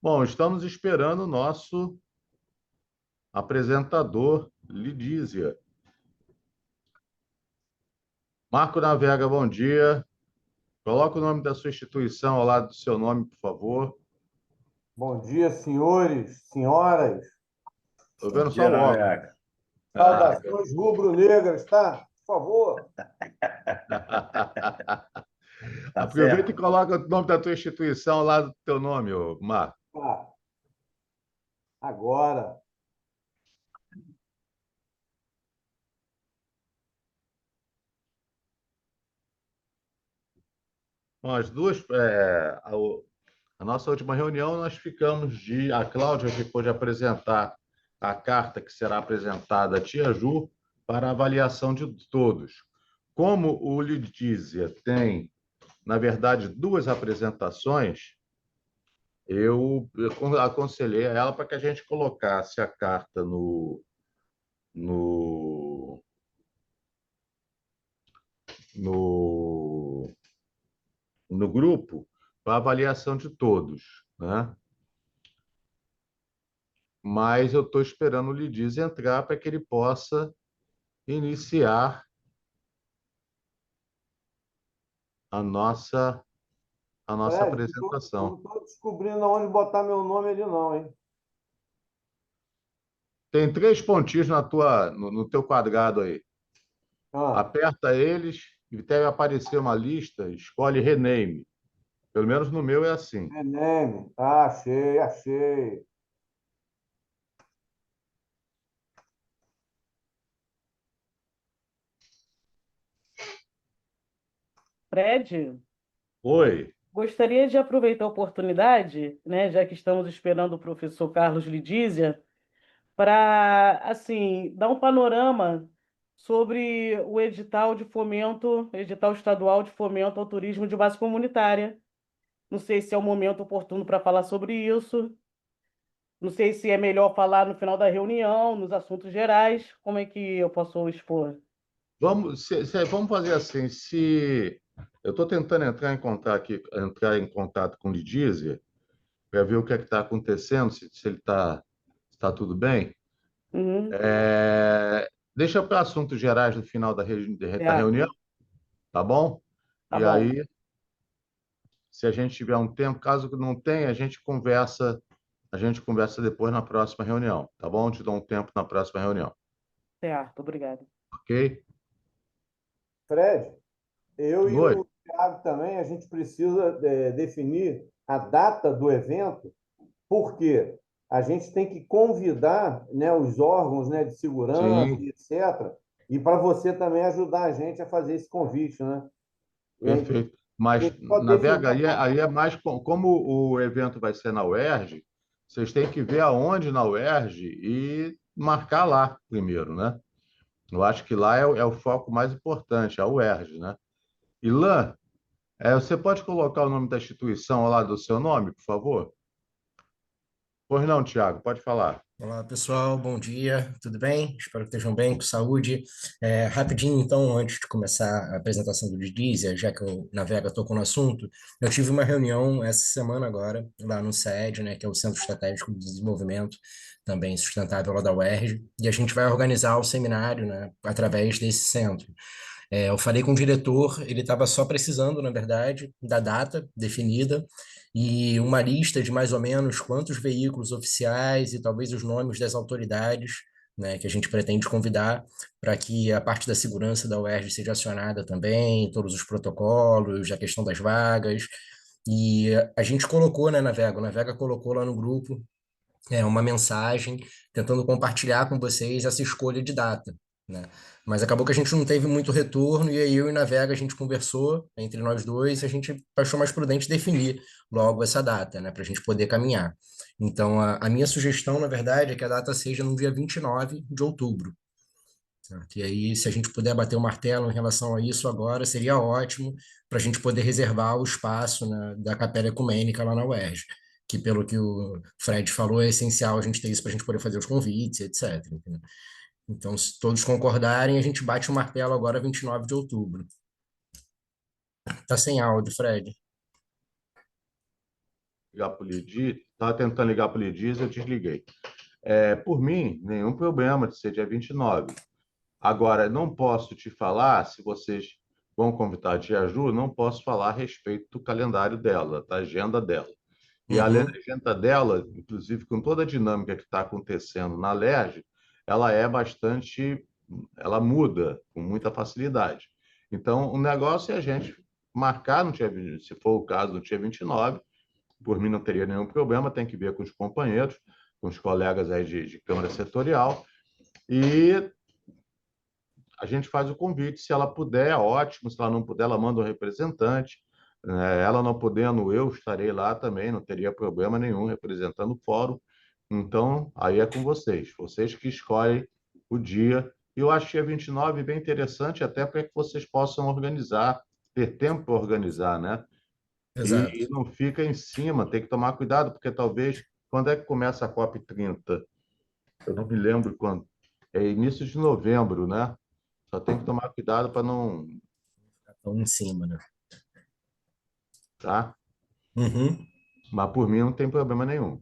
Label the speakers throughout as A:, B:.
A: Bom, estamos esperando o nosso apresentador, Lidízia. Marco Navega, bom dia. Coloca o nome da sua instituição ao lado do seu nome, por favor.
B: Bom dia, senhores, senhoras.
A: Estou
C: Bom
A: vendo só
C: dia,
A: o óculos.
C: Noriega.
B: Saudações rubro-negras, tá? Por favor.
C: Tá
A: Aproveita e
C: certo?
A: coloca o nome da tua instituição ao lado do teu nome, ô Marco.
B: Tá. Agora.
A: Bom, a nossa última reunião, nós ficamos de. A Cláudia ficou de apresentar a carta que será apresentada à Tia Ju para avaliação de todos. Como o Lidízia tem, na verdade, duas apresentações, eu aconselhei a ela para que a gente colocasse a carta no, no, no grupo para avaliação de todos, né? Mas eu estou esperando o Lidiz entrar para que ele possa iniciar a nossa, a nossa
B: Fred, eu não
A: apresentação.
B: estou descobrindo aonde botar meu nome ali, não, hein?
A: Tem três pontinhos no teu quadrado aí.
B: Ah,
A: Aperta eles e deve aparecer uma lista, escolhe Rename. Pelo menos no meu é assim.
B: Rename. Ah, achei, achei.
D: Fred,
A: Oi.
D: gostaria de aproveitar a oportunidade, né, já que estamos esperando o professor Carlos Lidízia, para, assim, dar um panorama sobre o edital de fomento, edital estadual de fomento ao turismo de base comunitária. Não sei se é o momento oportuno para falar sobre isso. Não sei se é melhor falar no final da reunião, nos assuntos gerais. Como é que eu posso expor?
A: Vamos fazer assim. Se eu estou tentando entrar em contato com o Lidízia para ver o que é que está acontecendo, se ele está tudo bem.
D: Uhum,
A: Deixa para assuntos gerais no final da reunião,
D: certo,
A: tá bom?
D: tá
A: E
D: bom.
A: aí, se a gente tiver um tempo, caso não tenha, a gente conversa depois na próxima reunião, tá bom? Te dou um tempo na próxima reunião,
D: Certo, obrigado.
A: ok?
B: Fred, eu e
A: Oi.
B: o Thiago também, a gente precisa definir a data do evento, porque a gente tem que convidar, né, os órgãos, né, de segurança,
A: Sim,
B: e etc. E para você também ajudar a gente a fazer esse convite, né? E a gente
A: perfeito. Mas
B: tem que só
A: na
B: definir
A: VH aí é mais como o evento vai ser na UERJ, vocês têm que ver aonde na UERJ e marcar lá primeiro, né? Eu acho que lá é o foco mais importante, a UERJ, né? Ilan, você pode colocar o nome da instituição ao lado do seu nome, por favor? Pois não, Tiago, pode falar.
C: Olá, pessoal. Bom dia. Tudo bem? Espero que estejam bem, com saúde. Rapidinho, então, antes de começar a apresentação do Dizia, já que o Navega tocou no assunto, eu tive uma reunião essa semana agora, lá no SED, né, que é o Centro Estratégico de Desenvolvimento, também sustentável lá da UERJ, e a gente vai organizar o seminário, né, através desse centro. Eu falei com o diretor, ele estava só precisando, na verdade, da data definida e uma lista de mais ou menos quantos veículos oficiais e talvez os nomes das autoridades, né, que a gente pretende convidar para que a parte da segurança da UERJ seja acionada também, todos os protocolos, a questão das vagas. E a gente colocou, né, na Vega colocou lá no grupo uma mensagem tentando compartilhar com vocês essa escolha de data, né? Mas acabou que a gente não teve muito retorno, e aí eu e Navega a gente conversou entre nós dois e a gente achou mais prudente definir logo essa data, né, para a gente poder caminhar. Então, a minha sugestão, na verdade, é que a data seja no dia 29 de outubro. Certo? E aí, se a gente puder bater o martelo em relação a isso agora, seria ótimo para a gente poder reservar o espaço, né, da Capela Ecumênica lá na UERJ, que, pelo que o Fred falou, é essencial a gente ter isso para a gente poder fazer os convites, etc. Entendeu? Então, se todos concordarem, a gente bate o martelo agora, 29 de outubro. Tá sem áudio, Fred.
A: ligar para o Lidis, estava tentando ligar para o Lidis, eu desliguei. Por mim, nenhum problema de ser dia 29. Agora, não posso te falar, se vocês vão convidar a Tia Ju, não posso falar a respeito do calendário dela, da agenda dela. E a
C: Uhum.
A: agenda dela, inclusive com toda a dinâmica que está acontecendo na LERJ, ela é bastante, ela muda com muita facilidade. Então, o negócio é a gente marcar no dia, se for o caso, no dia 29, por mim não teria nenhum problema, tem que ver com os companheiros, com os colegas aí de Câmara Setorial, e a gente faz o convite. Se ela puder, ótimo. Se ela não puder, ela manda um representante. Ela não podendo, eu estarei lá também, não teria problema nenhum representando o fórum. Então, aí é com vocês. Vocês que escolhem o dia. Eu achei a 29 bem interessante, até para que vocês possam organizar, ter tempo para organizar, né? E
C: Exato.
A: não fica em cima, tem que tomar cuidado, porque talvez, quando é que começa a COP30? Eu não me lembro quando. É início de novembro, né? Só tem que tomar cuidado para não,
C: Estão em cima, né?
A: tá?
C: Uhum.
A: Mas por mim não tem problema nenhum.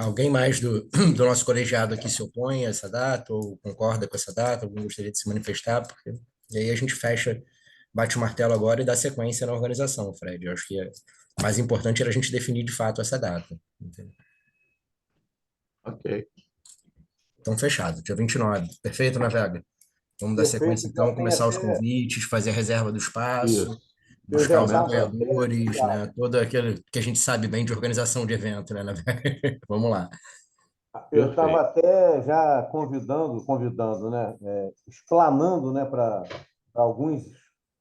C: Alguém mais do nosso colegiado aqui se opõe a essa data ou concorda com essa data? Alguém gostaria de se manifestar? Porque e aí a gente fecha, bate o martelo agora e dá sequência na organização, Fred. Eu acho que mais importante era a gente definir de fato essa data. Entendeu?
A: Ok.
C: Então, fechado, dia 29. Perfeito, Navega? Vamos dar sequência,
B: Perfeito, já
C: então,
B: tem
C: começar os
B: até.
C: convites, fazer a reserva do
A: Isso.
C: espaço,
B: Eu
C: buscar
B: já
C: os
A: Começa.
B: estava até.
C: apoiadores, né? Todo aquele que a gente sabe bem de organização de evento, né, Navega? Vamos lá.
B: Eu estava
A: Perfeito.
B: até já convidando, né, explanando, né, para alguns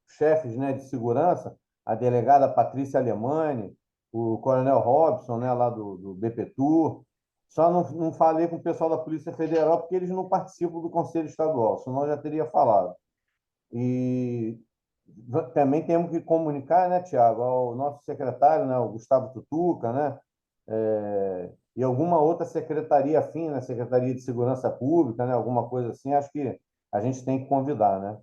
B: chefes, né, de segurança, a delegada Patrícia Alemani, o coronel Robson, né, lá do BPTUR. Só não falei com o pessoal da Polícia Federal porque eles não participam do Conselho Estadual, senão eu já teria falado. E também temos que comunicar, né, Tiago, ao nosso secretário, né, o Gustavo Tutuca, né, e alguma outra secretaria afim, né, Secretaria de Segurança Pública, né, alguma coisa assim, acho que a gente tem que convidar, né?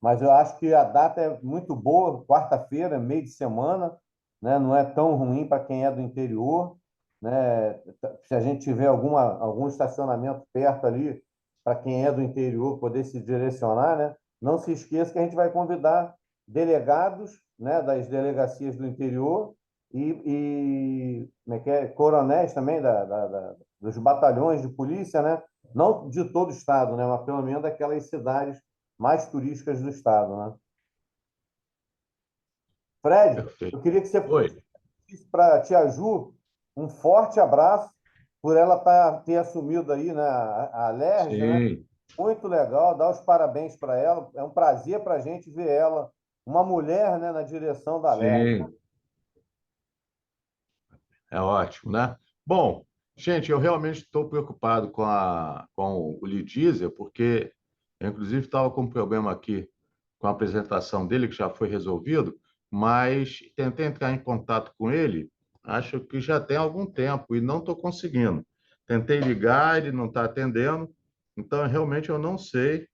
B: Mas eu acho que a data é muito boa, quarta-feira, meio de semana, né, não é tão ruim para quem é do interior, né? Se a gente tiver algum estacionamento perto ali, para quem é do interior poder se direcionar, né? Não se esqueça que a gente vai convidar delegados, né, das delegacias do interior como é que é? Coronéis também dos batalhões de polícia, né? Não de todo o estado, né? Mas pelo menos daquelas cidades mais turísticas do estado, né? Fred,
A: Perfeito.
B: eu queria que você
A: Oi.
B: disse para a Tia Ju um forte abraço por ela ter assumido aí, né, a Alerj, né?
A: Sim,
B: Muito legal, dar os parabéns para ela. É um prazer para a gente ver ela, uma mulher, né, na direção da Alerj.
A: sim. É ótimo, né? Bom, gente, eu realmente estou preocupado com o Lee Diesel, porque eu, inclusive, estava com um problema aqui com a apresentação dele, que já foi resolvido, mas tentei entrar em contato com ele, acho que já tem algum tempo, e não estou conseguindo. Tentei ligar, ele não está atendendo, então realmente eu não sei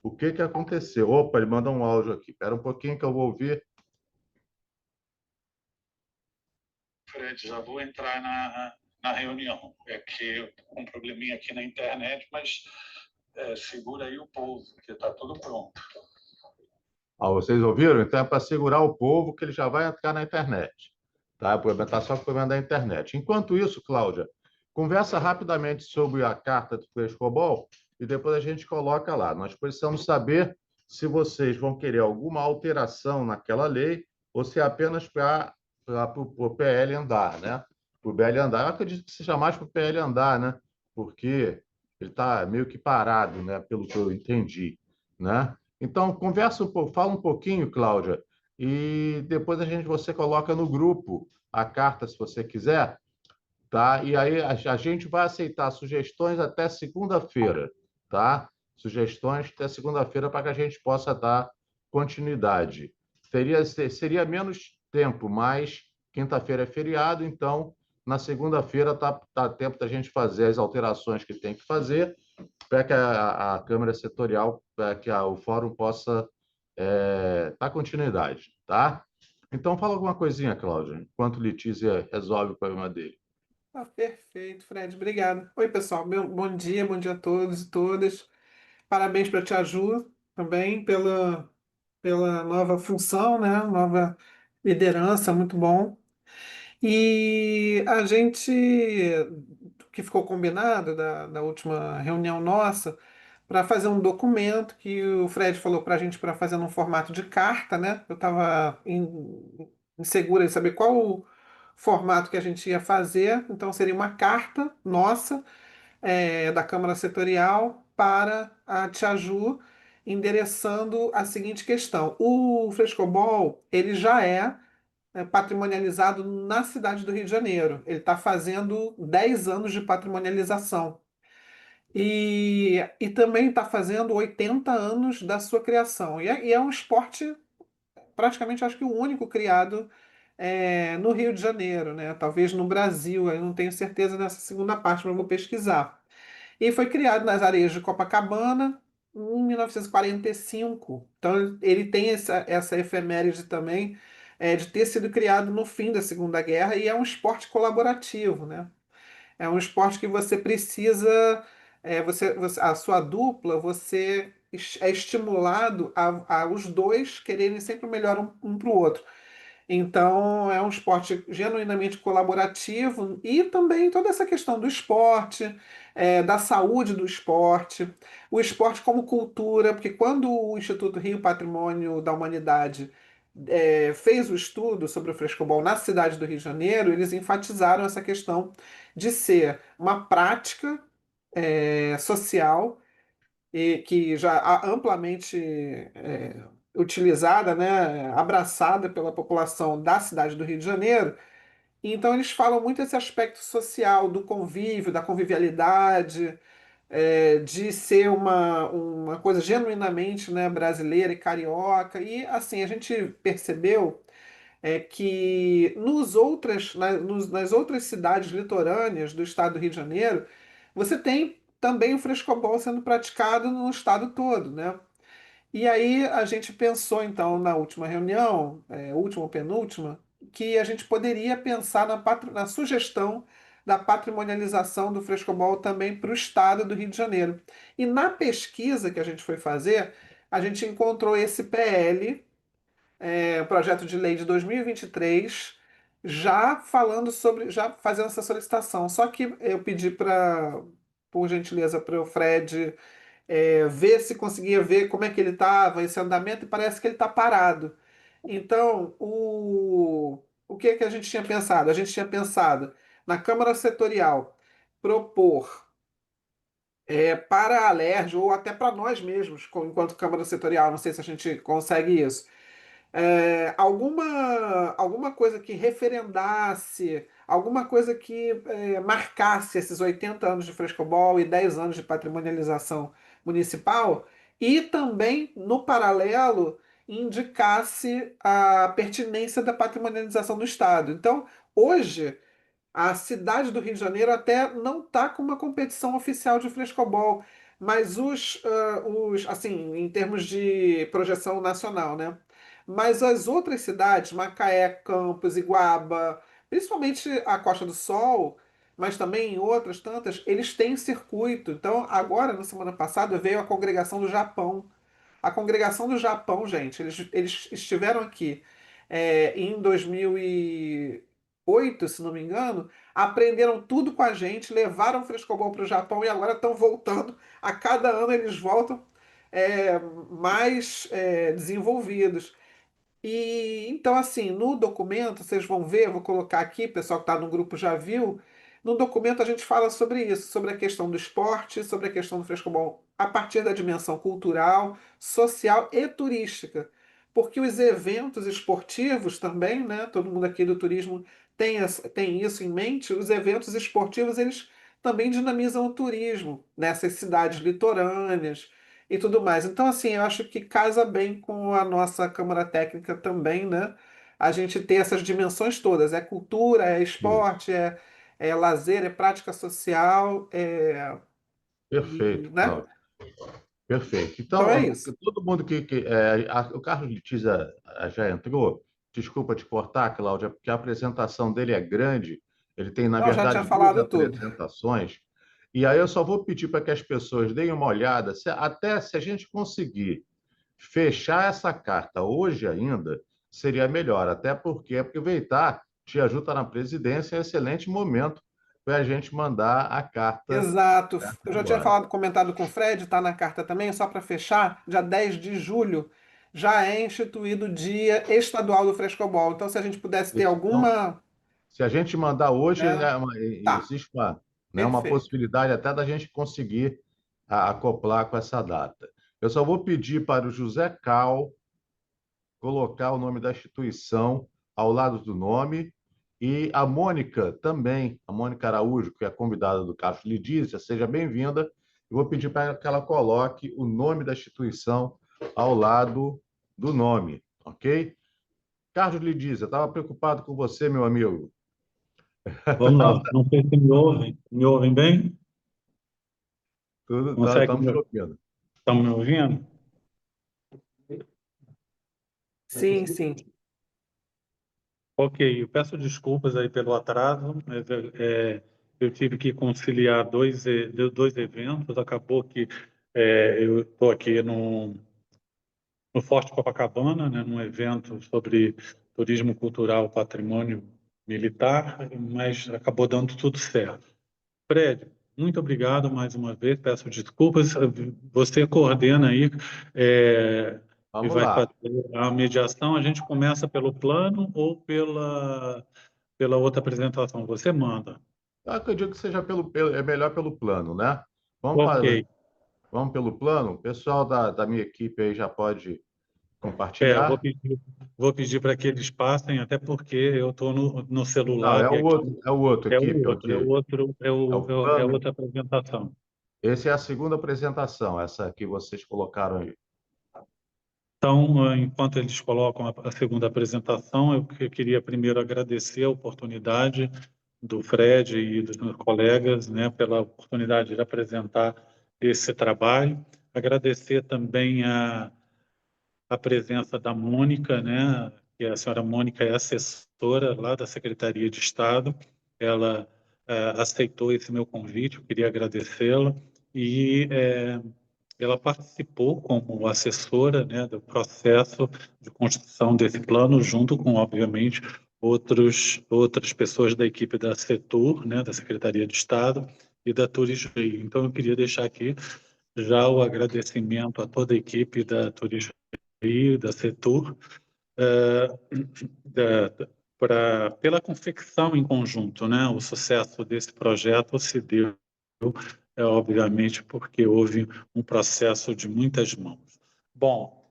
A: o que que aconteceu. Opa, ele mandou um áudio aqui. Espera um pouquinho que eu vou ouvir. Fred, já vou entrar na reunião. É que eu tô com um probleminha aqui na internet, mas segura aí o povo, que está tudo pronto. Ah, vocês ouviram? Então é para segurar o povo que ele já vai entrar na internet. Tá? Está só com o problema da internet. Enquanto isso, Cláudia, conversa rapidamente sobre a carta do Frescobol e depois a gente coloca lá. Nós precisamos saber se vocês vão querer alguma alteração naquela lei ou se é apenas para o PL andar, né? Para o PL andar. Eu acredito que seja mais para o PL andar, né? Porque ele está meio que parado, né? Pelo que eu entendi, né? Então, conversa um pouco, fala um pouquinho, Cláudia, e depois você coloca no grupo a carta, se você quiser, tá? E aí a gente vai aceitar sugestões até segunda-feira, tá? Sugestões até segunda-feira para que a gente possa dar continuidade. Seria menos tempo, mas quinta-feira é feriado, então na segunda-feira tá tempo da gente fazer as alterações que tem que fazer para que a Câmara Setorial, para que o Fórum possa dar continuidade, tá? Então fala alguma coisinha, Cláudia, enquanto Letícia resolve o problema dele.
E: Perfeito, Fred, obrigado. Oi, pessoal, bom dia a todos e todas. Parabéns para a Tia Ju também pela nova função, né? Nova liderança, muito bom. E a gente, que ficou combinado da última reunião nossa, para fazer um documento que o Fred falou para a gente para fazer num formato de carta, né? Eu estava insegura em saber qual o formato que a gente ia fazer, então seria uma carta nossa, da Câmara Setorial, para a Tia Ju, endereçando a seguinte questão: o frescobol ele já é patrimonializado na cidade do Rio de Janeiro. Ele está fazendo 10 anos de patrimonialização. E também está fazendo 80 anos da sua criação. E é um esporte, praticamente, acho que o único criado no Rio de Janeiro, né? Talvez no Brasil, eu não tenho certeza dessa segunda parte, mas eu vou pesquisar. E foi criado nas areias de Copacabana em 1945. Então ele tem essa efeméride também, de ter sido criado no fim da Segunda Guerra, e é um esporte colaborativo, né? É um esporte que você precisa, a sua dupla, você é estimulado a os dois quererem sempre o melhor um para o outro. Então, é um esporte genuinamente colaborativo, e também toda essa questão do esporte, da saúde do esporte, o esporte como cultura, porque quando o Instituto Rio Patrimônio da Humanidade fez o estudo sobre o frescobol na cidade do Rio de Janeiro, eles enfatizaram essa questão de ser uma prática social, e que já amplamente utilizada, né, abraçada pela população da cidade do Rio de Janeiro. Então eles falam muito esse aspecto social do convívio, da convivialidade, de ser uma coisa genuinamente, né, brasileira e carioca. E assim, a gente percebeu que nas outras cidades litorâneas do estado do Rio de Janeiro, você tem também o frescobol sendo praticado no estado todo, né? E aí a gente pensou, então, na última reunião, última ou penúltima, que a gente poderia pensar na sugestão da patrimonialização do frescobol também para o estado do Rio de Janeiro. E na pesquisa que a gente foi fazer, a gente encontrou esse PL, projeto de lei de 2023, já falando sobre, já fazendo essa solicitação. Só que eu pedi por gentileza, para o Fred ver se conseguia ver como é que ele estava, esse andamento, e parece que ele está parado. Então, o que é que a gente tinha pensado? A gente tinha pensado na Câmara Setorial propor para a Alerj, ou até para nós mesmos, enquanto Câmara Setorial, não sei se a gente consegue isso, alguma coisa que referendasse, alguma coisa que marcasse esses 80 anos de frescobol e 10 anos de patrimonialização municipal, e também, no paralelo, indicasse a pertinência da patrimonialização do Estado. Então, hoje, a cidade do Rio de Janeiro até não está com uma competição oficial de frescobol, mas assim, em termos de projeção nacional, né? Mas as outras cidades, Macaé, Campos, Iguaba, principalmente a Costa do Sol, mas também em outras tantas, eles têm circuito. Então, agora, na semana passada, veio a congregação do Japão. A congregação do Japão, gente, eles estiveram aqui em 2008, se não me engano, aprenderam tudo com a gente, levaram o frescobol para o Japão, e agora estão voltando. A cada ano eles voltam mais desenvolvidos. E então, assim, no documento, vocês vão ver, eu vou colocar aqui, o pessoal que está no grupo já viu. No documento a gente fala sobre isso, sobre a questão do esporte, sobre a questão do frescobol, a partir da dimensão cultural, social e turística. Porque os eventos esportivos também, né? Todo mundo aqui do turismo tem isso em mente. Os eventos esportivos, eles também dinamizam o turismo nessas cidades litorâneas e tudo mais. Então, assim, eu acho que casa bem com a nossa Câmara Técnica também, né? A gente ter essas dimensões todas: é cultura, é
A: Isso.
E: esporte, é lazer, é prática social,
A: Perfeito,
E: né?
A: Cláudio. Perfeito.
E: Então é
A: Então,
E: isso.
A: todo mundo o Carlos Letiza já entrou. desculpa te cortar, Cláudia, porque a apresentação dele é grande, ele tem, na
E: Não, já tinha
A: verdade, duas
E: falado tudo.
A: apresentações, e aí eu só vou pedir para que as pessoas deem uma olhada, até se a gente conseguir fechar essa carta hoje ainda, seria melhor, até porque aproveitar te ajuda na presidência, é um excelente momento para a gente mandar a carta
E: Exato. Eu já tinha
A: agora.
E: comentado com o Fred, está na carta também, só para fechar, dia 10 de julho já é instituído o Dia Estadual do Frescobol. Então, se a gente pudesse ter
A: Isso. Então,
E: alguma,
A: se a gente mandar hoje,
E: né? Tá,
A: existe uma
E: perfeito.
A: possibilidade até da gente conseguir acoplar com essa data. Eu só vou pedir para o José Cal colocar o nome da instituição ao lado do nome e a Mônica também, a Mônica Araújo, que é a convidada do Carlos Lidícia, seja bem-vinda. Eu vou pedir para que ela coloque o nome da instituição ao lado do nome, ok? Carlos Lidícia, estava preocupado com você, meu amigo.
F: Vamos lá. Não sei se me ouvem. Me ouvem bem?
A: Tudo,
F: Consegue
A: estamos te
F: me...
A: ouvindo.
F: Estão me ouvindo?
E: Sim, sim.
F: Ok, eu peço desculpas aí pelo atraso, mas eu tive que conciliar dois eventos. Acabou que eu estou aqui no Forte Copacabana, né, num evento sobre turismo cultural, patrimônio militar, mas acabou dando tudo certo. Fred, muito obrigado mais uma vez, peço desculpas. Você coordena aí e
A: Vamos
F: vai
A: lá.
F: fazer a mediação. A gente começa pelo plano ou pela outra apresentação? Você manda.
A: Eu acredito que seja é melhor pelo plano, né? Vamos,
F: Ok.
A: vamos pelo plano. O pessoal da minha equipe aí já pode
F: Eu
A: compartilhar.
F: vou pedir para que eles passem, até porque eu estou no
A: Não,
F: celular e aqui
A: é o outro,
F: é o
A: equipe,
F: outro, é o outro,
A: é o
F: é
A: plano.
F: outra apresentação.
A: Essa é a segunda apresentação, essa que vocês colocaram aí.
F: Então, enquanto eles colocam a segunda apresentação, eu queria primeiro agradecer a oportunidade do Fred e dos meus colegas, né, pela oportunidade de apresentar esse trabalho. Agradecer também a presença da Mônica, né, que a senhora Mônica é assessora lá da Secretaria de Estado. Ela aceitou esse meu convite, eu queria agradecê-la. E ela participou como assessora, né, do processo de construção desse plano, junto com, obviamente, outras pessoas da equipe da Setur, né, da Secretaria de Estado e da Turismo. Então, eu queria deixar aqui já o agradecimento a toda a equipe da Turismo da Setur, eh, pela confecção em conjunto, né? O sucesso desse projeto se deu, obviamente, porque houve um processo de muitas mãos. Bom,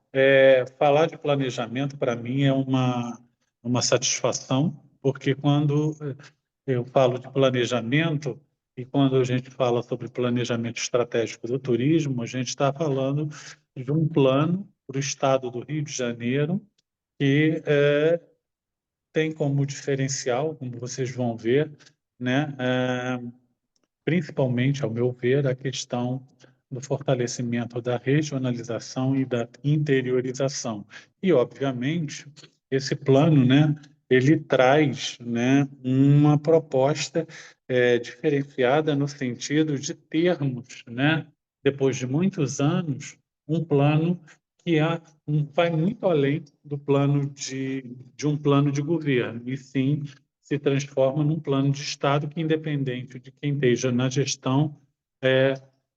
F: falar de planejamento para mim é uma satisfação, porque quando eu falo de planejamento e quando a gente fala sobre planejamento estratégico do turismo, a gente está falando de um plano para o estado do Rio de Janeiro que tem como diferencial, como vocês vão ver, né, principalmente, ao meu ver, a questão do fortalecimento da regionalização e da interiorização. E, obviamente, esse plano, né, ele traz, né, uma proposta diferenciada no sentido de termos, né, depois de muitos anos, um plano que vai muito além do plano de um plano de governo, e sim se transforma num plano de Estado que, independente de quem esteja na gestão,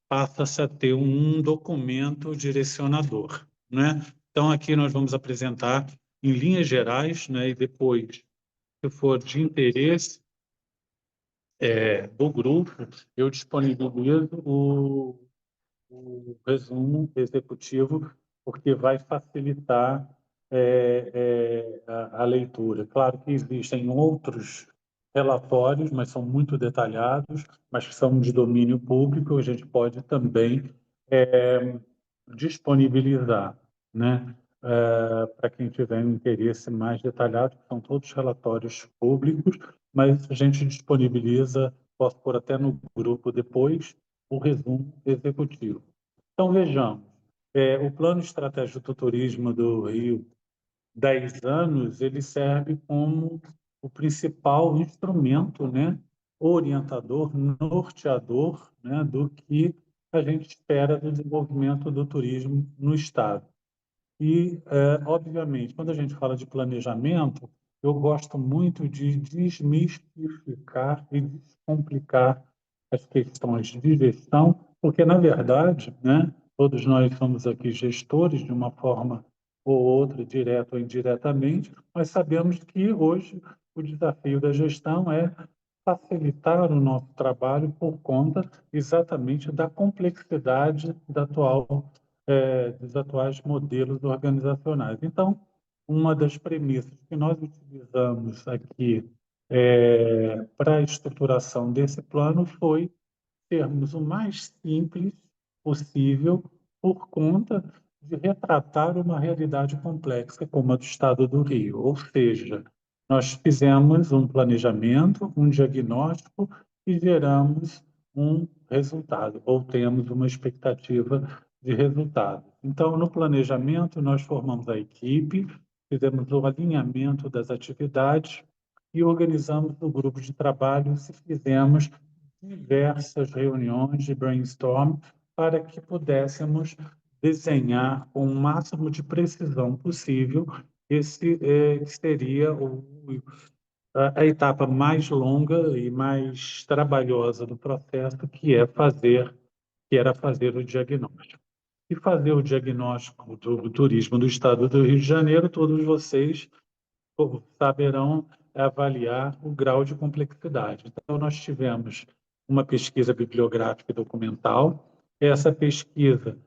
F: passa-se a ter um documento direcionador, né? Então, aqui nós vamos apresentar em linhas gerais, né? E depois, se for de interesse do grupo, eu disponibilizo o resumo executivo, porque vai facilitar a leitura. Claro que existem outros relatórios, mas são muito detalhados, mas que são de domínio público, a gente pode também disponibilizar, né? Para quem tiver um interesse mais detalhado, que são todos relatórios públicos, mas a gente disponibiliza, posso pôr até no grupo depois, o resumo executivo. Então, vejamos, o Plano Estratégico do Turismo do Rio 10 anos, ele serve como o principal instrumento, né, orientador, norteador, né, do que a gente espera do desenvolvimento do turismo no Estado. E, obviamente, quando a gente fala de planejamento, eu gosto muito de desmistificar e descomplicar as questões de gestão, porque, na verdade, né, todos nós somos aqui gestores de uma forma ou outra, direto ou indiretamente, mas sabemos que hoje o desafio da gestão é facilitar o nosso trabalho por conta exatamente da complexidade dos atuais modelos organizacionais. Então, uma das premissas que nós utilizamos aqui para a estruturação desse plano foi sermos o mais simples possível por conta de retratar uma realidade complexa como a do Estado do Rio. Ou seja, nós fizemos um planejamento, um diagnóstico e geramos um resultado, ou temos uma expectativa de resultado. Então, no planejamento, nós formamos a equipe, fizemos o alinhamento das atividades e organizamos o grupo de trabalho e fizemos diversas reuniões de brainstorm para que pudéssemos desenhar com o máximo de precisão possível esse que seria a etapa mais longa e mais trabalhosa do processo, que era fazer o diagnóstico. E fazer o diagnóstico do turismo do Estado do Rio de Janeiro, todos vocês saberão avaliar o grau de complexidade. Então, nós tivemos uma pesquisa bibliográfica e documental. Essa pesquisa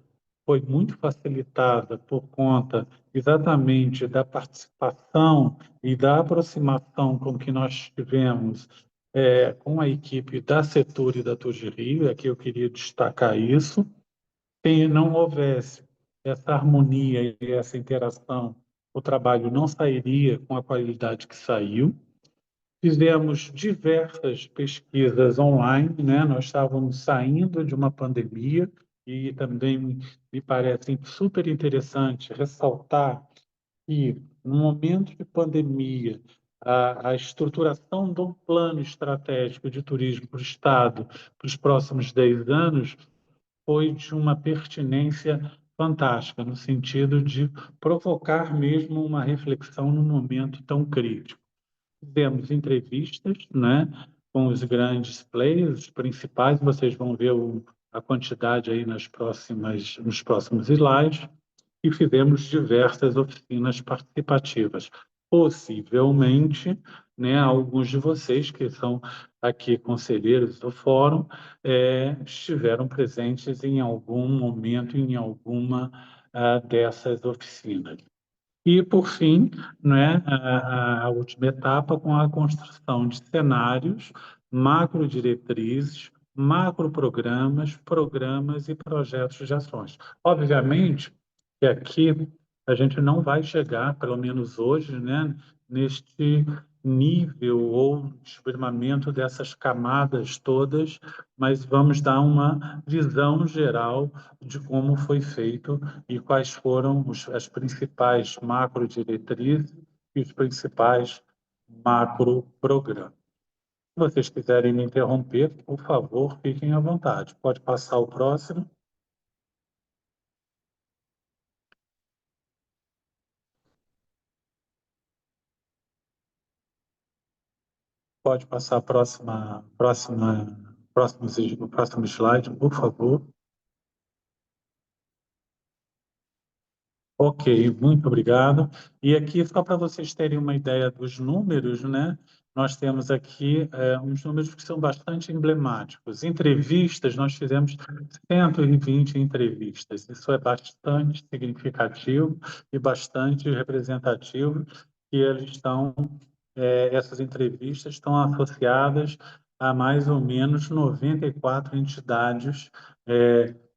F: foi muito facilitada por conta exatamente da participação e da aproximação com que nós tivemos com a equipe da Setur e da TUG Rio. Aqui eu queria destacar isso. Se não houvesse essa harmonia e essa interação, o trabalho não sairia com a qualidade que saiu. Fizemos diversas pesquisas online, né? Nós estávamos saindo de uma pandemia e também me parece super interessante ressaltar que, no momento de pandemia, a estruturação de um plano estratégico de turismo para o Estado para os próximos 10 anos foi de uma pertinência fantástica, no sentido de provocar mesmo uma reflexão num momento tão crítico. Temos entrevistas, né, com os grandes players, os principais, vocês vão ver a quantidade aí nos próximos slides, e fizemos diversas oficinas participativas. Possivelmente, né, alguns de vocês que são aqui conselheiros do fórum estiveram presentes em algum momento, em alguma dessas oficinas. E, por fim, né, a última etapa com a construção de cenários, macrodiretrizes, macroprogramas, programas e projetos de ações. Obviamente que aqui a gente não vai chegar, pelo menos hoje, né, neste nível ou desbramamento dessas camadas todas, mas vamos dar uma visão geral de como foi feito e quais foram as principais macrodiretrizes e os principais macroprogramas. Se vocês quiserem me interromper, por favor, fiquem à vontade. Pode passar o próximo. Pode passar a o próximo slide, por favor. Ok, muito obrigado. E aqui, só para vocês terem uma ideia dos números, né? Nós temos aqui uns números que são bastante emblemáticos. Entrevistas, nós fizemos 120 entrevistas. Isso é bastante significativo e bastante representativo, que essas entrevistas estão associadas a mais ou menos 94 entidades,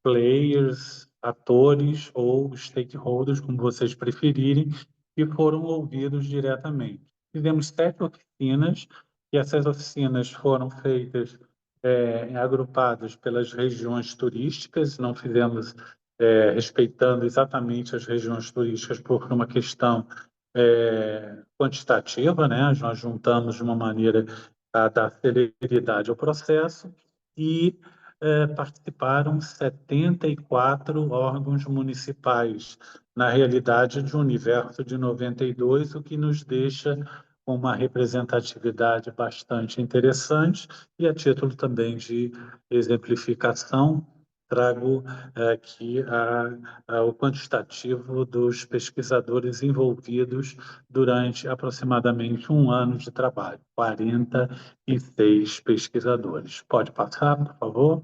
F: players, atores ou stakeholders, como vocês preferirem, que foram ouvidos diretamente. Fizemos 7 oficinas, e essas oficinas foram feitas, agrupadas pelas regiões turísticas, não fizemos respeitando exatamente as regiões turísticas por uma questão quantitativa, né? Nós juntamos de uma maneira a dar celeridade ao processo e participaram 74 órgãos municipais, na realidade de um universo de 92, o que nos deixa com uma representatividade bastante interessante e a título também de exemplificação, trago aqui o quantitativo dos pesquisadores envolvidos durante aproximadamente um ano de trabalho, 46 pesquisadores. Pode passar, por favor?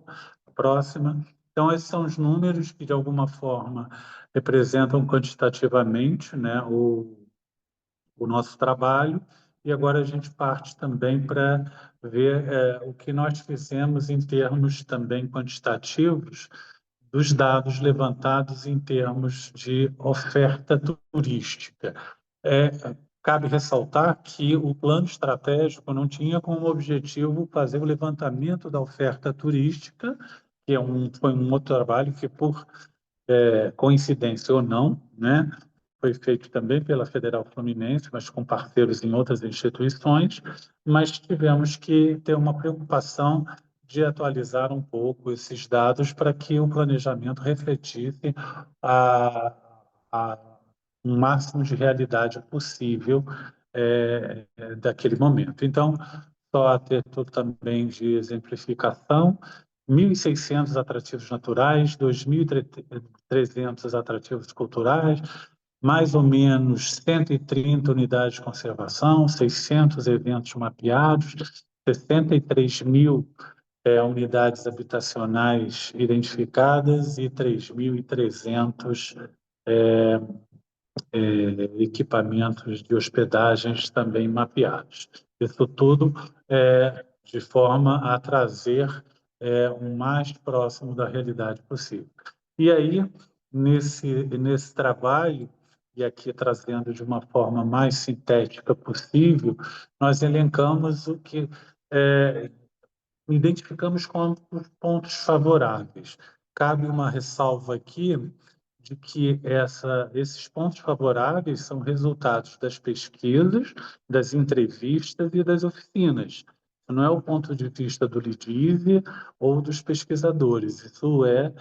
F: Próxima. Então, esses são os números que, de alguma forma, representam quantitativamente, né, o nosso trabalho, e agora a gente parte também para ver o que nós fizemos em termos também quantitativos dos dados levantados em termos de oferta turística. Cabe ressaltar que o plano estratégico não tinha como objetivo fazer o levantamento da oferta turística, que foi um outro trabalho que, por coincidência ou não, né, foi feito também pela Federal Fluminense, mas com parceiros em outras instituições, mas tivemos que ter uma preocupação de atualizar um pouco esses dados para que o planejamento refletisse a um máximo de realidade possível daquele momento. Então, só a título também de exemplificação, 1.600 atrativos naturais, 2.300 atrativos culturais, mais ou menos 130 unidades de conservação, 600 eventos mapeados, 63.000 unidades habitacionais identificadas e 3.300 equipamentos de hospedagens também mapeados. Isso tudo de forma a trazer o mais próximo da realidade possível. E aí, nesse trabalho, e aqui trazendo de uma forma mais sintética possível, nós elencamos o que identificamos como pontos favoráveis. Cabe uma ressalva aqui de que esses pontos favoráveis são resultados das pesquisas, das entrevistas e das oficinas. Isso não é o ponto de vista do Lidívia ou dos pesquisadores, isso é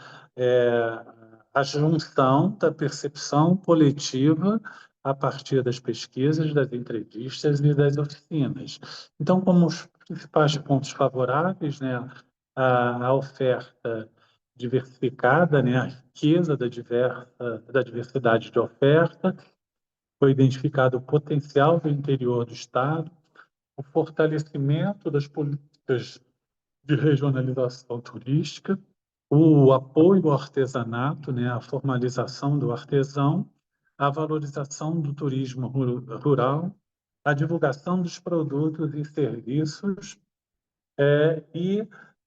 F: a junção da percepção coletiva a partir das pesquisas, das entrevistas e das oficinas. Então, como os principais pontos favoráveis, né, a oferta diversificada, né, a riqueza da diversidade de oferta, foi identificado o potencial do interior do Estado, o fortalecimento das políticas de regionalização turística, o apoio ao artesanato, né, a formalização do artesão, a valorização do turismo rural, a divulgação dos produtos e serviços e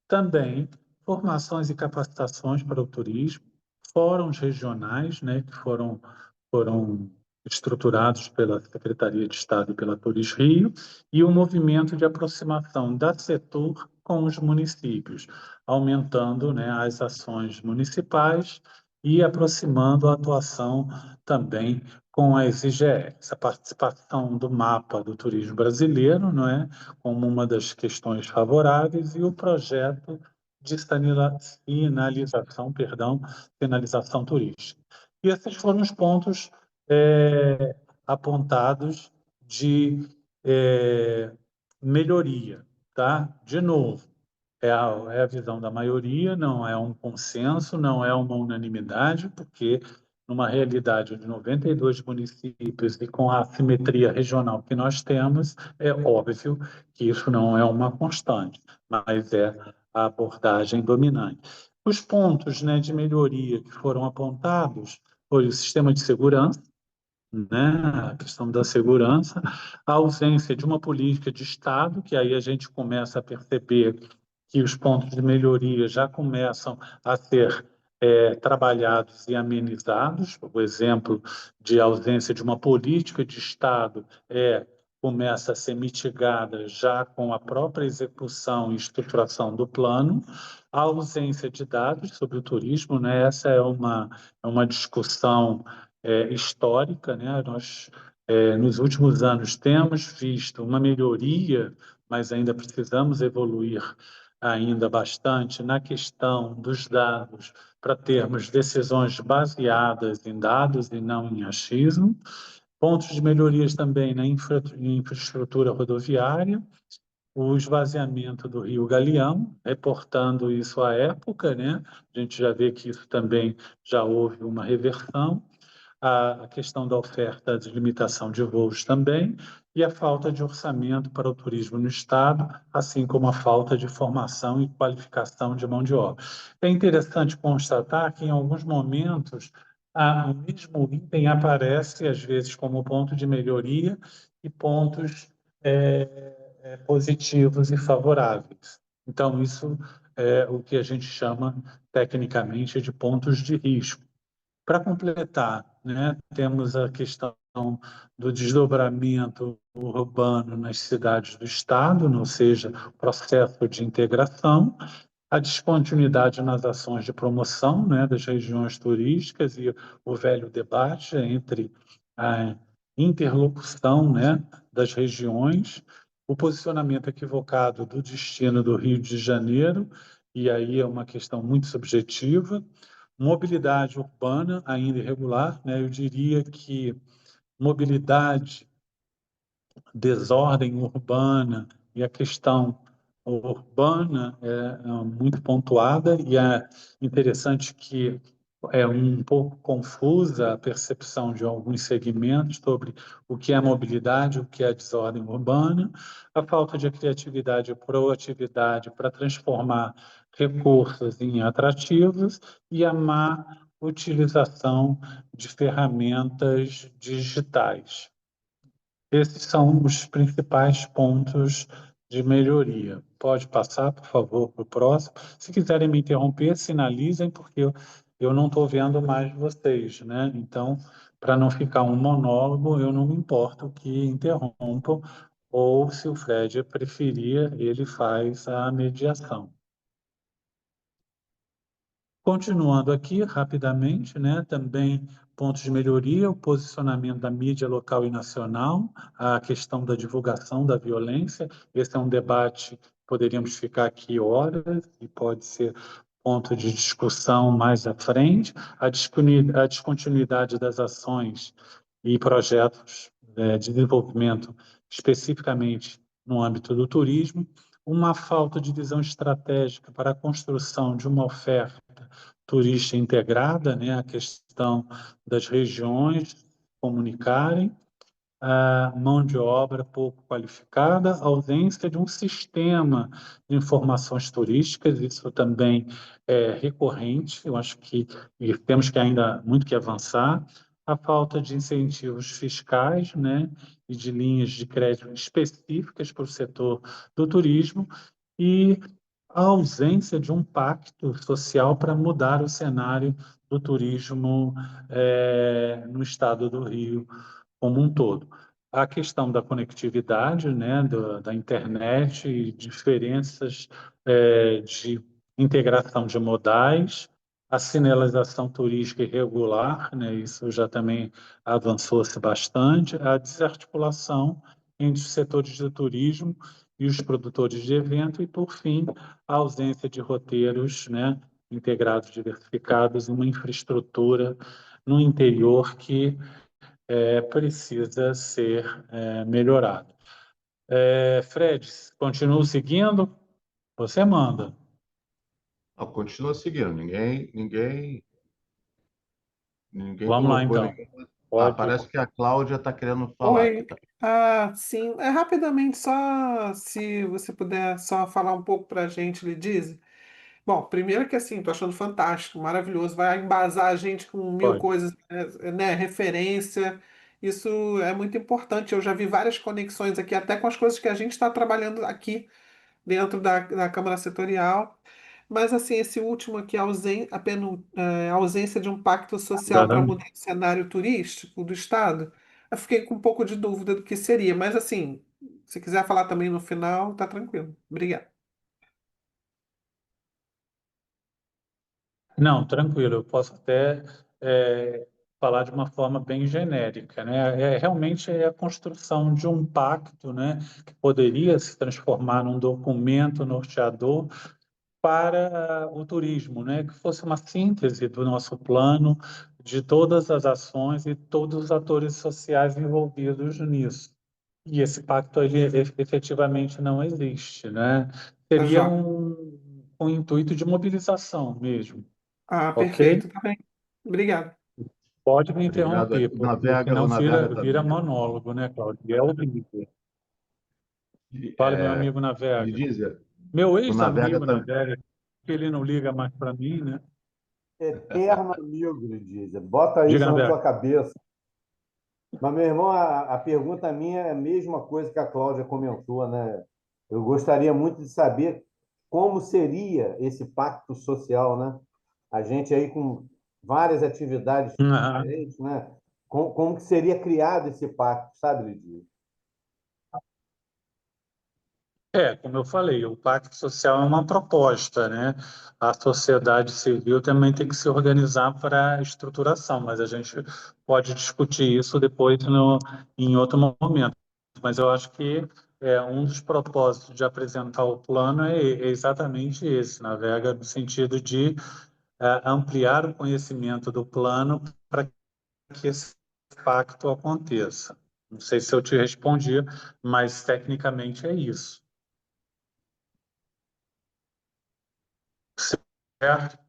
F: também formações e capacitações para o turismo, fóruns regionais, né, que foram estruturados pela Secretaria de Estado e pela Turis Rio, e o movimento de aproximação da setor com os municípios, aumentando, né, as ações municipais e aproximando a atuação também com as IGEs. A participação do mapa do turismo brasileiro, não é, como uma das questões favoráveis, e o projeto de sinalização turística. E esses foram os pontos apontados de melhoria, tá? De novo, é a visão da maioria, não é um consenso, não é uma unanimidade, porque numa realidade de 92 municípios e com a assimetria regional que nós temos, é óbvio que isso não é uma constante, mas é a abordagem dominante. Os pontos, né, de melhoria que foram apontados foi o sistema de segurança, né, a questão da segurança, a ausência de uma política de Estado, que aí a gente começa a perceber que os pontos de melhoria já começam a ser trabalhados e amenizados. O exemplo de ausência de uma política de Estado começa a ser mitigada já com a própria execução e estruturação do plano. A ausência de dados sobre o turismo, né, essa é uma discussão histórica, né? Nós Nos últimos anos temos visto uma melhoria, mas ainda precisamos evoluir ainda bastante na questão dos dados para termos decisões baseadas em dados e não em achismo. Pontos de melhorias também na infraestrutura rodoviária, o esvaziamento do Rio Galeão, reportando isso à época, né? A gente já vê que isso também já houve uma reversão, a questão da oferta de limitação de voos também, e a falta de orçamento para o turismo no Estado, assim como a falta de formação e qualificação de mão de obra. É interessante constatar que, em alguns momentos, o mesmo item aparece, às vezes, como ponto de melhoria e pontos positivos e favoráveis. Então, isso é o que a gente chama, tecnicamente, de pontos de risco. Para completar, né, temos a questão do desdobramento urbano nas cidades do Estado, ou seja, processo de integração, a descontinuidade nas ações de promoção, né, das regiões turísticas e o velho debate entre a interlocução, né, das regiões, o posicionamento equivocado do destino do Rio de Janeiro, e aí é uma questão muito subjetiva, mobilidade urbana ainda irregular, né, eu diria que mobilidade, desordem urbana e a questão urbana é muito pontuada e é interessante que é um pouco confusa a percepção de alguns segmentos sobre o que é mobilidade, o que é desordem urbana, a falta de criatividade e proatividade para transformar recursos em atrativos e a má utilização de ferramentas digitais. Esses são os principais pontos de melhoria. Pode passar, por favor, para o próximo. Se quiserem me interromper, sinalizem, porque eu não estou vendo mais vocês, né? Então, para não ficar um monólogo, eu não me importo que interrompam, ou se o Fred preferir, ele faz a mediação. Continuando aqui rapidamente, né, também pontos de melhoria, o posicionamento da mídia local e nacional, a questão da divulgação da violência. Esse é um debate que poderíamos ficar aqui horas e pode ser ponto de discussão mais à frente. A descontinuidade das ações e projetos de desenvolvimento especificamente no âmbito do turismo, uma falta de visão estratégica para a construção de uma oferta turística integrada, né, a questão das regiões comunicarem, a mão de obra pouco qualificada, a ausência de um sistema de informações turísticas, isso também é recorrente, eu acho que e temos que ainda muito que avançar, a falta de incentivos fiscais, né, e de linhas de crédito específicas para o setor do turismo, e a ausência de um pacto social para mudar o cenário do turismo no estado do Rio como um todo. A questão da conectividade, né, da internet e diferenças de integração de modais, a sinalização turística irregular, né, isso já também avançou-se bastante, a desarticulação entre os setores do turismo e os produtores de evento e, por fim, a ausência de roteiros, né, integrados, diversificados, uma infraestrutura no interior que precisa ser melhorado. Fred, continua seguindo? Você manda.
A: Não, continua seguindo. Ninguém
F: Vamos lá,
A: colocou
F: então.
A: nenhuma. Ah,
F: Pode.
A: parece que a Cláudia está querendo falar aqui.
E: Oi.
A: Tá?
E: Ah, sim. É rapidamente, só se você puder só falar um pouco para a gente, Lidize. Bom, primeiro que assim, tô achando fantástico, maravilhoso, vai embasar a gente com mil
F: Pode.
E: coisas, né, referência. Isso é muito importante. Eu já vi várias conexões aqui, até com as coisas que a gente está trabalhando aqui dentro da Câmara Setorial. Mas, assim, esse último aqui, a ausência de um pacto social para
F: Exatamente.
E: mudar o cenário turístico do Estado, eu fiquei com um pouco de dúvida do que seria. Mas, assim, se quiser falar também no final, tá tranquilo. Obrigada.
F: Não, tranquilo, eu posso até falar de uma forma bem genérica, né? Realmente é a construção de um pacto, né, que poderia se transformar num documento norteador para o turismo, né, que fosse uma síntese do nosso plano, de todas as ações e todos os atores sociais envolvidos nisso. E esse pacto ele, efetivamente não existe, né?
E: Tá
F: Seria
E: joia.
F: um intuito de mobilização mesmo,
E: Ah,
F: ok?
E: perfeito, tá bem. Obrigado.
F: Pode me
A: Obrigado.
F: interromper, porque senão
A: O Navega
F: vira
A: também.
F: monólogo, né, Cláudio? É horrível. Fala, meu
A: É,
F: amigo Navega.
A: Lidízia,
F: Meu
A: o Navega
F: ex-amigo
A: também.
F: Navega, que ele não liga mais para mim, né?
B: Eterno amigo, ele diz. Bota
F: Diga,
B: isso na
F: Navega.
B: tua cabeça. Mas, meu irmão, a pergunta minha é a mesma coisa que a Cláudia comentou, né? Eu gostaria muito de saber como seria esse pacto social, né? A gente aí com várias atividades
F: Aham.
B: diferentes, né? Como que seria criado esse pacto, sabe, Lidia?
F: Como eu falei, o pacto social é uma proposta, né? A sociedade civil também tem que se organizar para a estruturação, mas a gente pode discutir isso depois em outro momento. Mas eu acho que um dos propósitos de apresentar o plano é exatamente esse, navega no sentido de ampliar o conhecimento do plano para que esse pacto aconteça. Não sei se eu te respondi, mas tecnicamente é isso. Certo?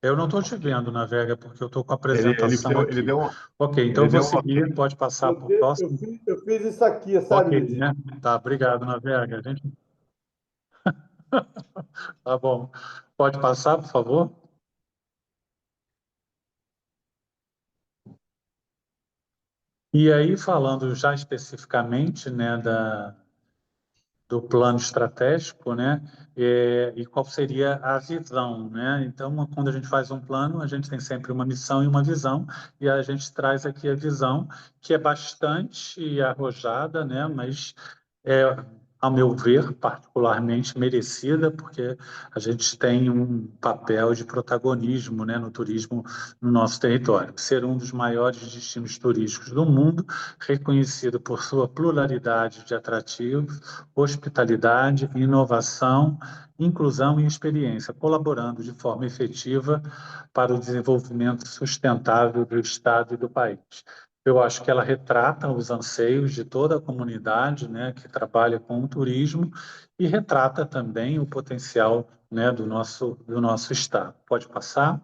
F: Eu não estou te vendo, Navega, porque eu estou com a apresentação
A: Ele
F: aqui.
A: deu,
F: Ok, então eu
A: ele
F: vou
A: deu um ok.
F: seguir, pode passar para o próximo.
B: Eu fiz isso aqui, sabe,
F: Ok,
B: Lidia?
F: né? Tá, obrigado, Navega. Tá bom. Pode passar, por favor? E aí, falando já especificamente, né, do plano estratégico, né? E qual seria a visão, né? Então, quando a gente faz um plano, a gente tem sempre uma missão e uma visão, e a gente traz aqui a visão, que é bastante arrojada, né? Mas é, ao meu ver, particularmente merecida, porque a gente tem um papel de protagonismo, né, no turismo no nosso território. Ser um dos maiores destinos turísticos do mundo, reconhecido por sua pluralidade de atrativos, hospitalidade, inovação, inclusão e experiência, colaborando de forma efetiva para o desenvolvimento sustentável do Estado e do país. Eu acho que ela retrata os anseios de toda a comunidade, né, que trabalha com o turismo e retrata também o potencial, né, do nosso estado. Pode passar?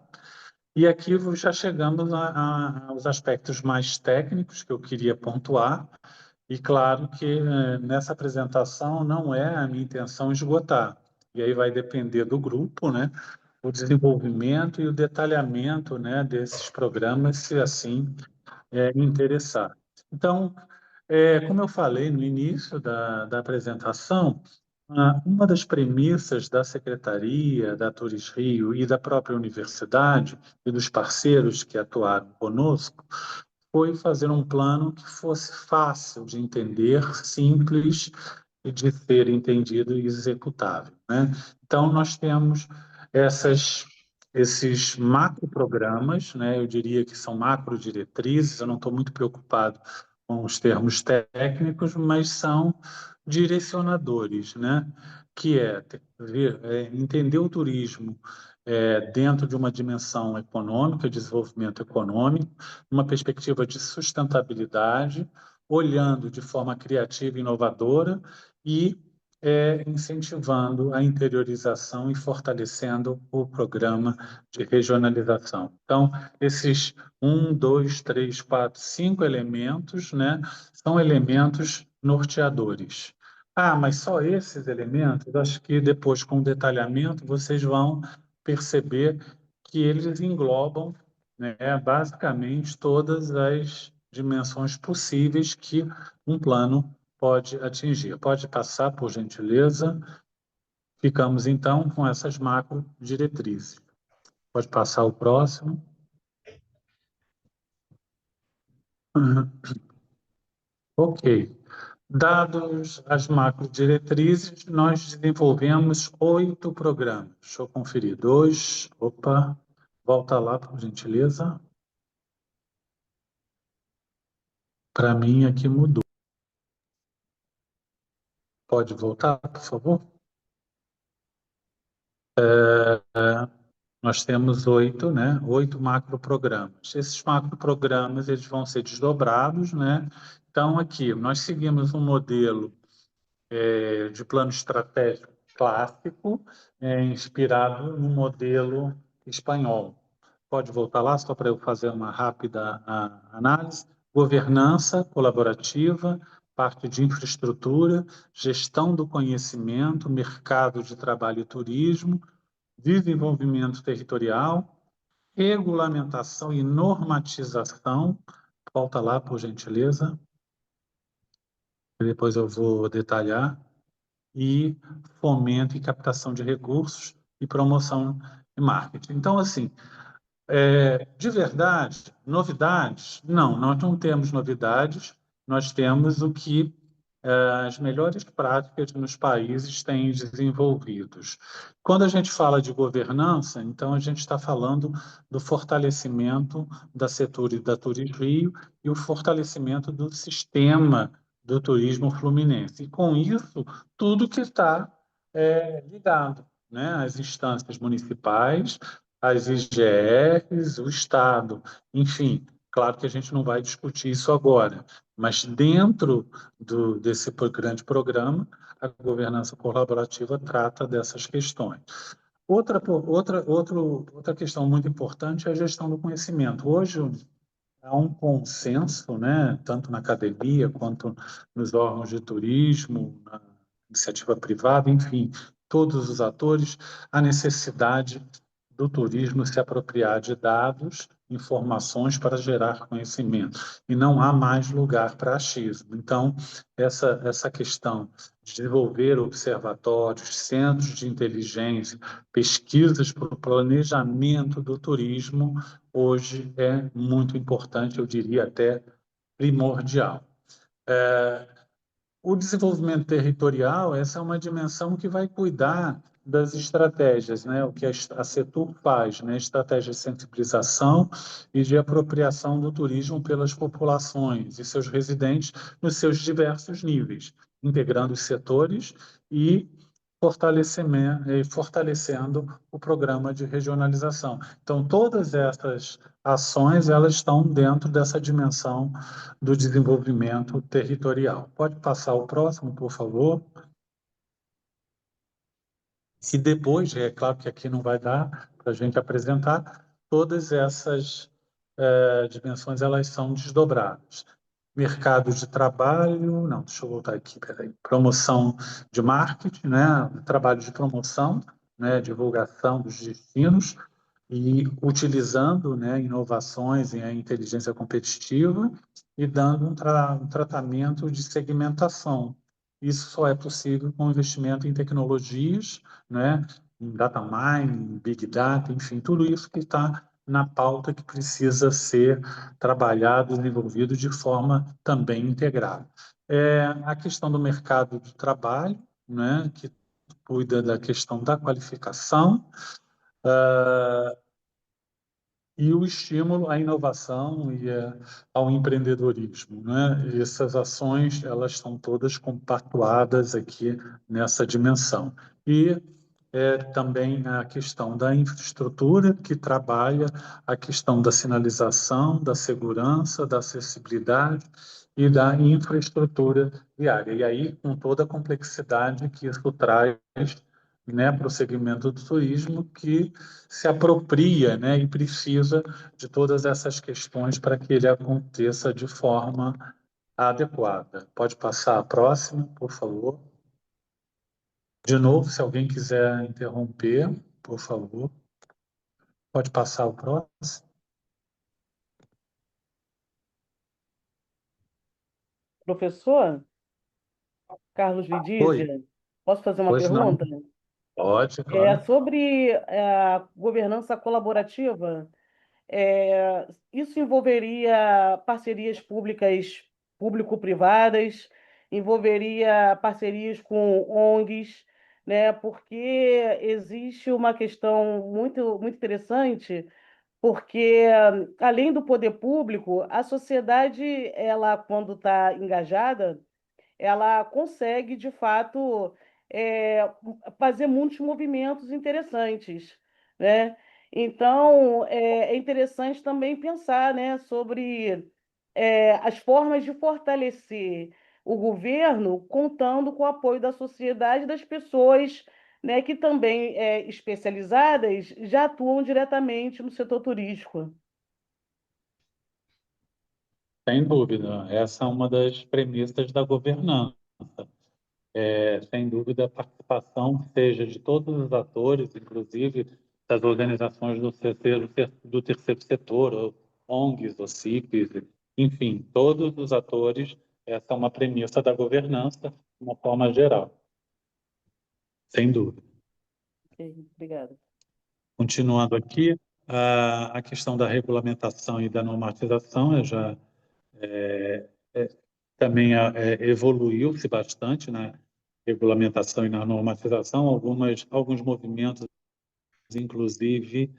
F: E aqui já chegamos aos aspectos mais técnicos que eu queria pontuar. E claro que nessa apresentação não é a minha intenção esgotar. E aí vai depender do grupo, né, o desenvolvimento e o detalhamento, né, desses programas, se assim me interessar. Então, como eu falei no início da apresentação, uma das premissas da Secretaria, da Turis Rio e da própria universidade e dos parceiros que atuaram conosco foi fazer um plano que fosse fácil de entender, simples e de ser entendido e executável, né? Então, nós temos essas, esses macroprogramas, né? Eu diria que são macrodiretrizes, eu não estou muito preocupado com os termos técnicos, mas são direcionadores, né? Que entender o turismo dentro de uma dimensão econômica, desenvolvimento econômico, uma perspectiva de sustentabilidade, olhando de forma criativa e inovadora e incentivando a interiorização e fortalecendo o programa de regionalização. Então, esses 5 elementos, né, são elementos norteadores. Ah, mas só esses elementos? Acho que depois, com o detalhamento, vocês vão perceber que eles englobam, né, basicamente todas as dimensões possíveis que um plano pode atingir. Pode passar, por gentileza. Ficamos, então, com essas macro diretrizes. Pode passar o próximo. Ok. Dados as macro diretrizes, nós desenvolvemos 8 programas. Deixa eu conferir. 2. Opa. Volta lá, por gentileza. Para mim aqui mudou. Pode voltar, por favor? Nós temos 8, né? 8 macroprogramas. Esses macroprogramas eles vão ser desdobrados, né? Então, aqui, nós seguimos um modelo de plano estratégico clássico, inspirado no modelo espanhol. Pode voltar lá, só para eu fazer uma rápida análise. Governança colaborativa, parte de infraestrutura, gestão do conhecimento, mercado de trabalho e turismo, desenvolvimento territorial, regulamentação e normatização. Volta lá, por gentileza, depois eu vou detalhar. E fomento e captação de recursos e promoção e marketing. Então, assim, de verdade, novidades? Não, nós não temos novidades, nós temos o que as melhores práticas nos países têm desenvolvidos. Quando a gente fala de governança, então a gente está falando do fortalecimento da setor e da Turismo Rio e o fortalecimento do sistema do turismo fluminense. E com isso, tudo que está ligado, né? As instâncias municipais, as IGRs, o Estado, enfim. Claro que a gente não vai discutir isso agora, mas dentro desse grande programa, a governança colaborativa trata dessas questões. Outra questão muito importante é a gestão do conhecimento. Hoje há um consenso, né, tanto na academia quanto nos órgãos de turismo, na iniciativa privada, enfim, todos os atores, a necessidade do turismo se apropriar de dados, informações para gerar conhecimento. E não há mais lugar para achismo. Então, essa questão de desenvolver observatórios, centros de inteligência, pesquisas para o planejamento do turismo, hoje é muito importante, eu diria até primordial. O desenvolvimento territorial, essa é uma dimensão que vai cuidar das estratégias, né? O que a Setur faz, né? Estratégia de sensibilização e de apropriação do turismo pelas populações e seus residentes nos seus diversos níveis, integrando os setores e fortalecendo o programa de regionalização. Então, todas essas ações, elas estão dentro dessa dimensão do desenvolvimento territorial. Pode passar o próximo, por favor? E depois, é claro que aqui não vai dar para a gente apresentar, todas essas dimensões, elas são desdobradas. Mercado de trabalho, não, deixa eu voltar aqui, peraí. Promoção de marketing, né? Trabalho de promoção, né? Divulgação dos destinos e utilizando, né, inovações em inteligência competitiva e dando um tratamento de segmentação. Isso só é possível com investimento em tecnologias, né, em data mining, big data, enfim, tudo isso que está na pauta que precisa ser trabalhado, desenvolvido de forma também integrada. A questão do mercado de trabalho, né, que cuida da questão da qualificação, e o estímulo à inovação e ao empreendedorismo, né? E essas ações, elas estão todas compactuadas aqui nessa dimensão. E também a questão da infraestrutura, que trabalha a questão da sinalização, da segurança, da acessibilidade e da infraestrutura viária. E aí, com toda a complexidade que isso traz, né, para o segmento do turismo, que se apropria, né, e precisa de todas essas questões para que ele aconteça de forma adequada. Pode passar a próxima, por favor. De novo, se alguém quiser interromper, por favor, pode passar o próximo.
D: Professor Carlos
F: Oi,
D: Vidizia, posso fazer uma
F: pois não.
D: pergunta?
F: Pode,
D: É
F: claro.
D: sobre a governança colaborativa. Isso envolveria parcerias públicas, público-privadas, envolveria parcerias com ONGs, né? Porque existe uma questão muito, muito interessante, porque além do poder público, a sociedade, ela quando está engajada, ela consegue, de fato, fazer muitos movimentos interessantes, né? Então, é interessante também pensar, né, sobre as formas de fortalecer o governo, contando com o apoio da sociedade e das pessoas, né, que também, especializadas, já atuam diretamente no setor turístico.
F: Sem dúvida, essa é uma das premissas da governança. Sem dúvida, a participação seja de todos os atores, inclusive das organizações do terceiro setor, ou ONGs, ou CIPs, enfim, todos os atores, essa é uma premissa da governança, de uma forma geral, sem dúvida.
D: Ok, obrigada.
F: Continuando aqui, a questão da regulamentação e da normatização, é, também evoluiu-se bastante na regulamentação e na normatização, alguns movimentos, inclusive,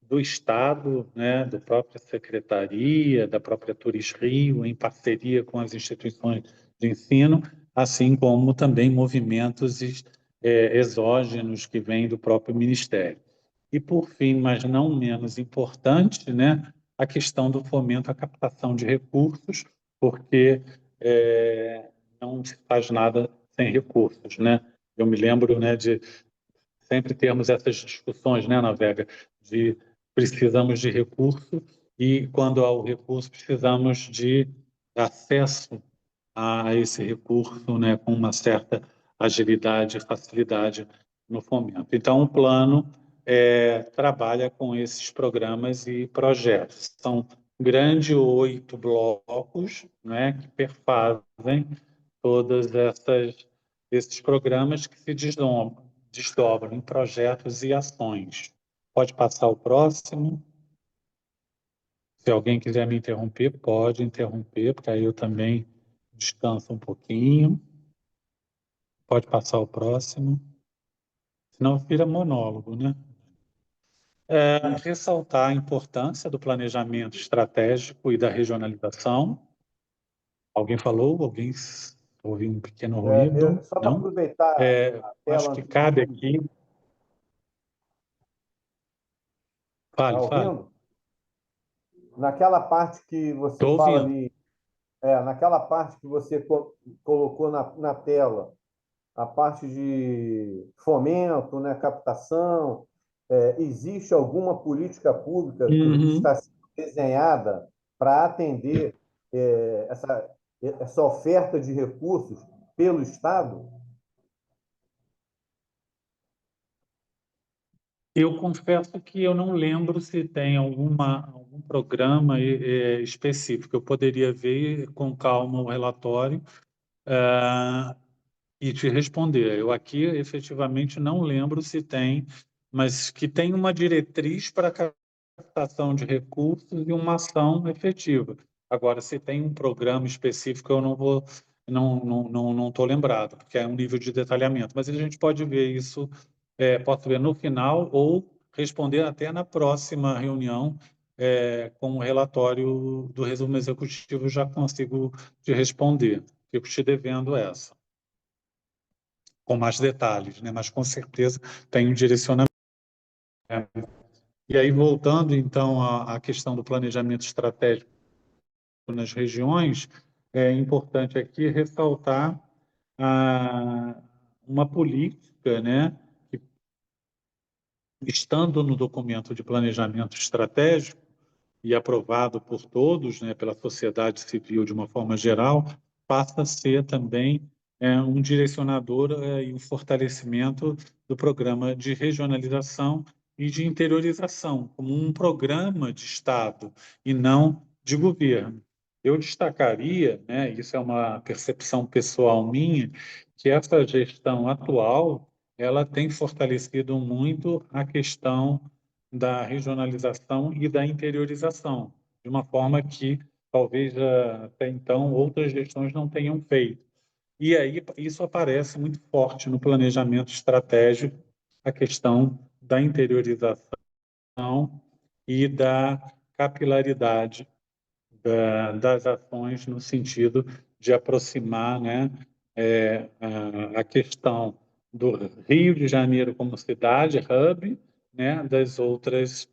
F: do Estado, né, da própria Secretaria, da própria Turis Rio, em parceria com as instituições de ensino, assim como também movimentos exógenos que vêm do próprio Ministério. E, por fim, mas não menos importante, né, a questão do fomento à captação de recursos, porque não se faz nada sem recursos, né? Eu me lembro, né, de sempre termos essas discussões, né, na Vega, de precisamos de recurso e, quando há o recurso, precisamos de acesso a esse recurso, né, com uma certa agilidade e facilidade no fomento. Então, o plano trabalha com esses programas e projetos. São grandes 8 blocos, né, que perfazem todas esses programas que se desdobram em projetos e ações. Pode passar o próximo. Se alguém quiser me interromper, pode interromper, porque aí eu também descanso um pouquinho. Pode passar o próximo. Senão vira monólogo, né? Ressaltar a importância do planejamento estratégico e da regionalização. Alguém falou? Houve um pequeno ruído?
B: Só para
F: Não?
B: aproveitar a
F: Acho
B: tela
F: que
B: antes de
F: cabe
B: tudo,
F: aqui.
B: está
F: Fale, fale.
B: ouvindo? Naquela parte que você
F: Estou
B: fala
F: ouvindo.
B: ali, naquela parte que você colocou na tela, a parte de fomento, né, captação, existe alguma política pública que
F: Uhum.
B: está sendo desenhada para atender essa oferta de recursos pelo Estado?
F: Eu confesso que eu não lembro se tem algum programa específico. Eu poderia ver com calma o relatório e te responder. Eu aqui efetivamente não lembro se tem, mas que tem uma diretriz para captação de recursos e uma ação efetiva. Agora, se tem um programa específico, eu não estou lembrado, porque é um nível de detalhamento. Mas a gente pode ver isso, posso ver no final ou responder até na próxima reunião, com o relatório do resumo executivo, já consigo te responder. Fico te devendo essa, com mais detalhes, né? Mas com certeza tem um direcionamento. E aí, voltando então à questão do planejamento estratégico nas regiões, é importante aqui ressaltar uma política, né, que, estando no documento de planejamento estratégico e aprovado por todos, né, pela sociedade civil de uma forma geral, passa a ser também um direcionador e um fortalecimento do programa de regionalização e de interiorização, como um programa de Estado e não de governo. Eu destacaria, né, isso é uma percepção pessoal minha, que essa gestão atual ela tem fortalecido muito a questão da regionalização e da interiorização, de uma forma que talvez até então outras gestões não tenham feito. E aí isso aparece muito forte no planejamento estratégico, a questão da interiorização e da capilaridade das ações no sentido de aproximar, né, a questão do Rio de Janeiro como cidade, hub, né, dos outros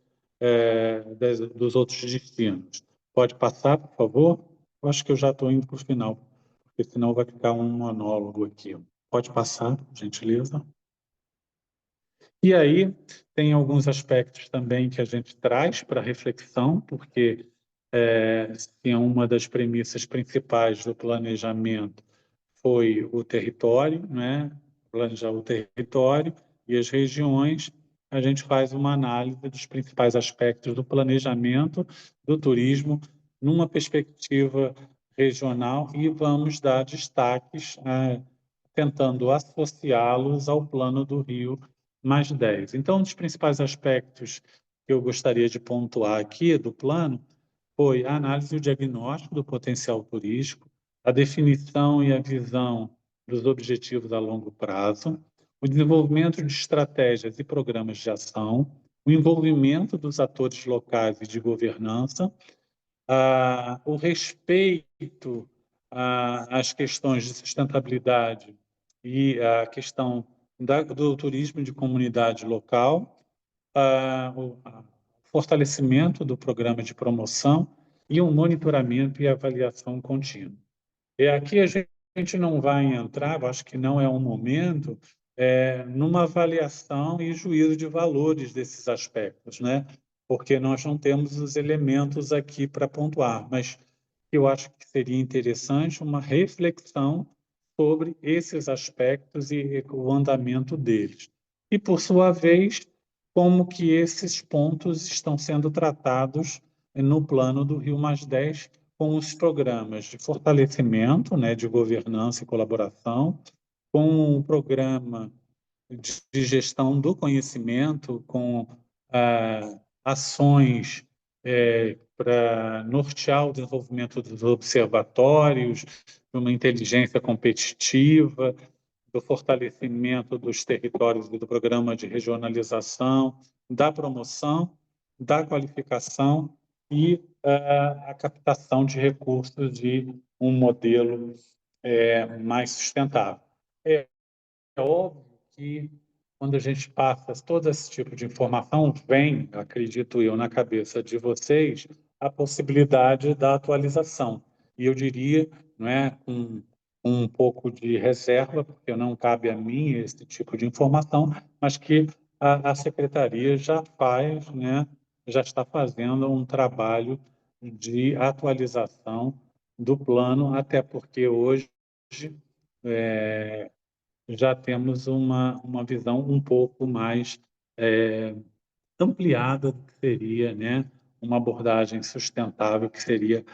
F: destinos. Pode passar, por favor? Eu acho que eu já estou indo para o final, porque senão vai ficar um monólogo aqui. Pode passar, por gentileza. E aí tem alguns aspectos também que a gente traz para reflexão, porque se uma das premissas principais do planejamento foi o território, né? Planejar o território e as regiões, a gente faz uma análise dos principais aspectos do planejamento do turismo numa perspectiva regional e vamos dar destaques, tentando associá-los ao Plano do Rio +10. Então, um dos principais aspectos que eu gostaria de pontuar aqui do plano foi a análise e o diagnóstico do potencial turístico, a definição e a visão dos objetivos a longo prazo, o desenvolvimento de estratégias e programas de ação, o envolvimento dos atores locais e de governança, o respeito às questões de sustentabilidade e a questão do turismo de comunidade local, o fortalecimento do programa de promoção e um monitoramento e avaliação contínua. Aqui a gente não vai entrar, eu acho que não é um momento, numa avaliação e juízo de valores desses aspectos, né? Porque nós não temos os elementos aqui para pontuar, mas eu acho que seria interessante uma reflexão sobre esses aspectos e o andamento deles. E, por sua vez, como que esses pontos estão sendo tratados no plano do Rio+10 com os programas de fortalecimento, né, de governança e colaboração, com o programa de gestão do conhecimento, com ações para nortear o desenvolvimento dos observatórios, de uma inteligência competitiva, do fortalecimento dos territórios e do programa de regionalização, da promoção, da qualificação e a captação de recursos de um modelo mais sustentável. É óbvio que quando a gente passa todo esse tipo de informação, vem, acredito eu, na cabeça de vocês, a possibilidade da atualização. E eu diria, não é, um pouco de reserva, porque não cabe a mim esse tipo de informação, mas que a secretaria já faz, né, já está fazendo um trabalho de atualização do plano, até porque hoje já temos uma visão um pouco mais ampliada do que seria, né, uma abordagem sustentável, que seria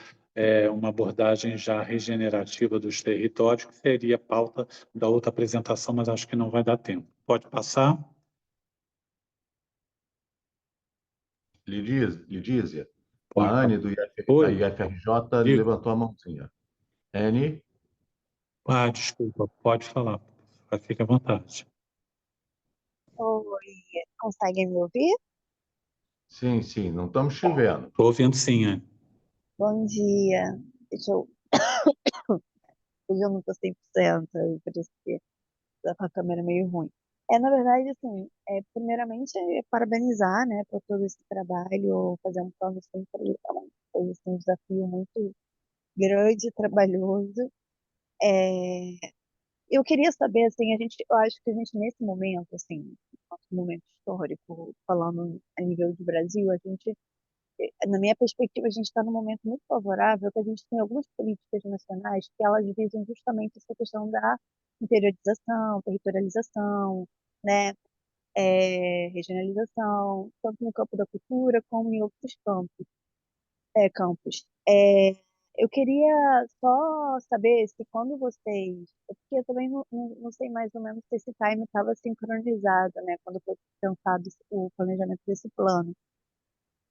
F: uma abordagem já regenerativa dos territórios, que seria pauta da outra apresentação, mas acho que não vai dar tempo. Pode passar?
A: Lidízia,
F: Pode.
A: a Anne da
F: Oi,
A: IFRJ
F: diga.
A: levantou a mãozinha. Anne?
F: Desculpa, pode falar. Fique à vontade.
G: Oi, conseguem me ouvir?
A: Sim, sim, não estamos te vendo.
F: Estou ouvindo sim, Anne.
G: Bom dia. Deixa eu. Hoje eu não estou 100%, por isso que tá com a câmera meio ruim. Na verdade, assim, primeiramente, parabenizar, né, por todo esse trabalho, fazer um plano sempre foi assim, um desafio muito grande e trabalhoso. É, eu queria saber, assim, eu acho que a gente, nesse momento, assim, nosso momento histórico, falando a nível de Brasil, a gente na minha perspectiva, a gente está num momento muito favorável, que a gente tem algumas políticas nacionais que elas visam justamente essa questão da interiorização, territorialização, né, regionalização, tanto no campo da cultura como em outros campos. Eu queria só saber se quando vocês, porque eu também não sei mais ou menos se esse time estava sincronizado, né, quando foi pensado o planejamento desse plano.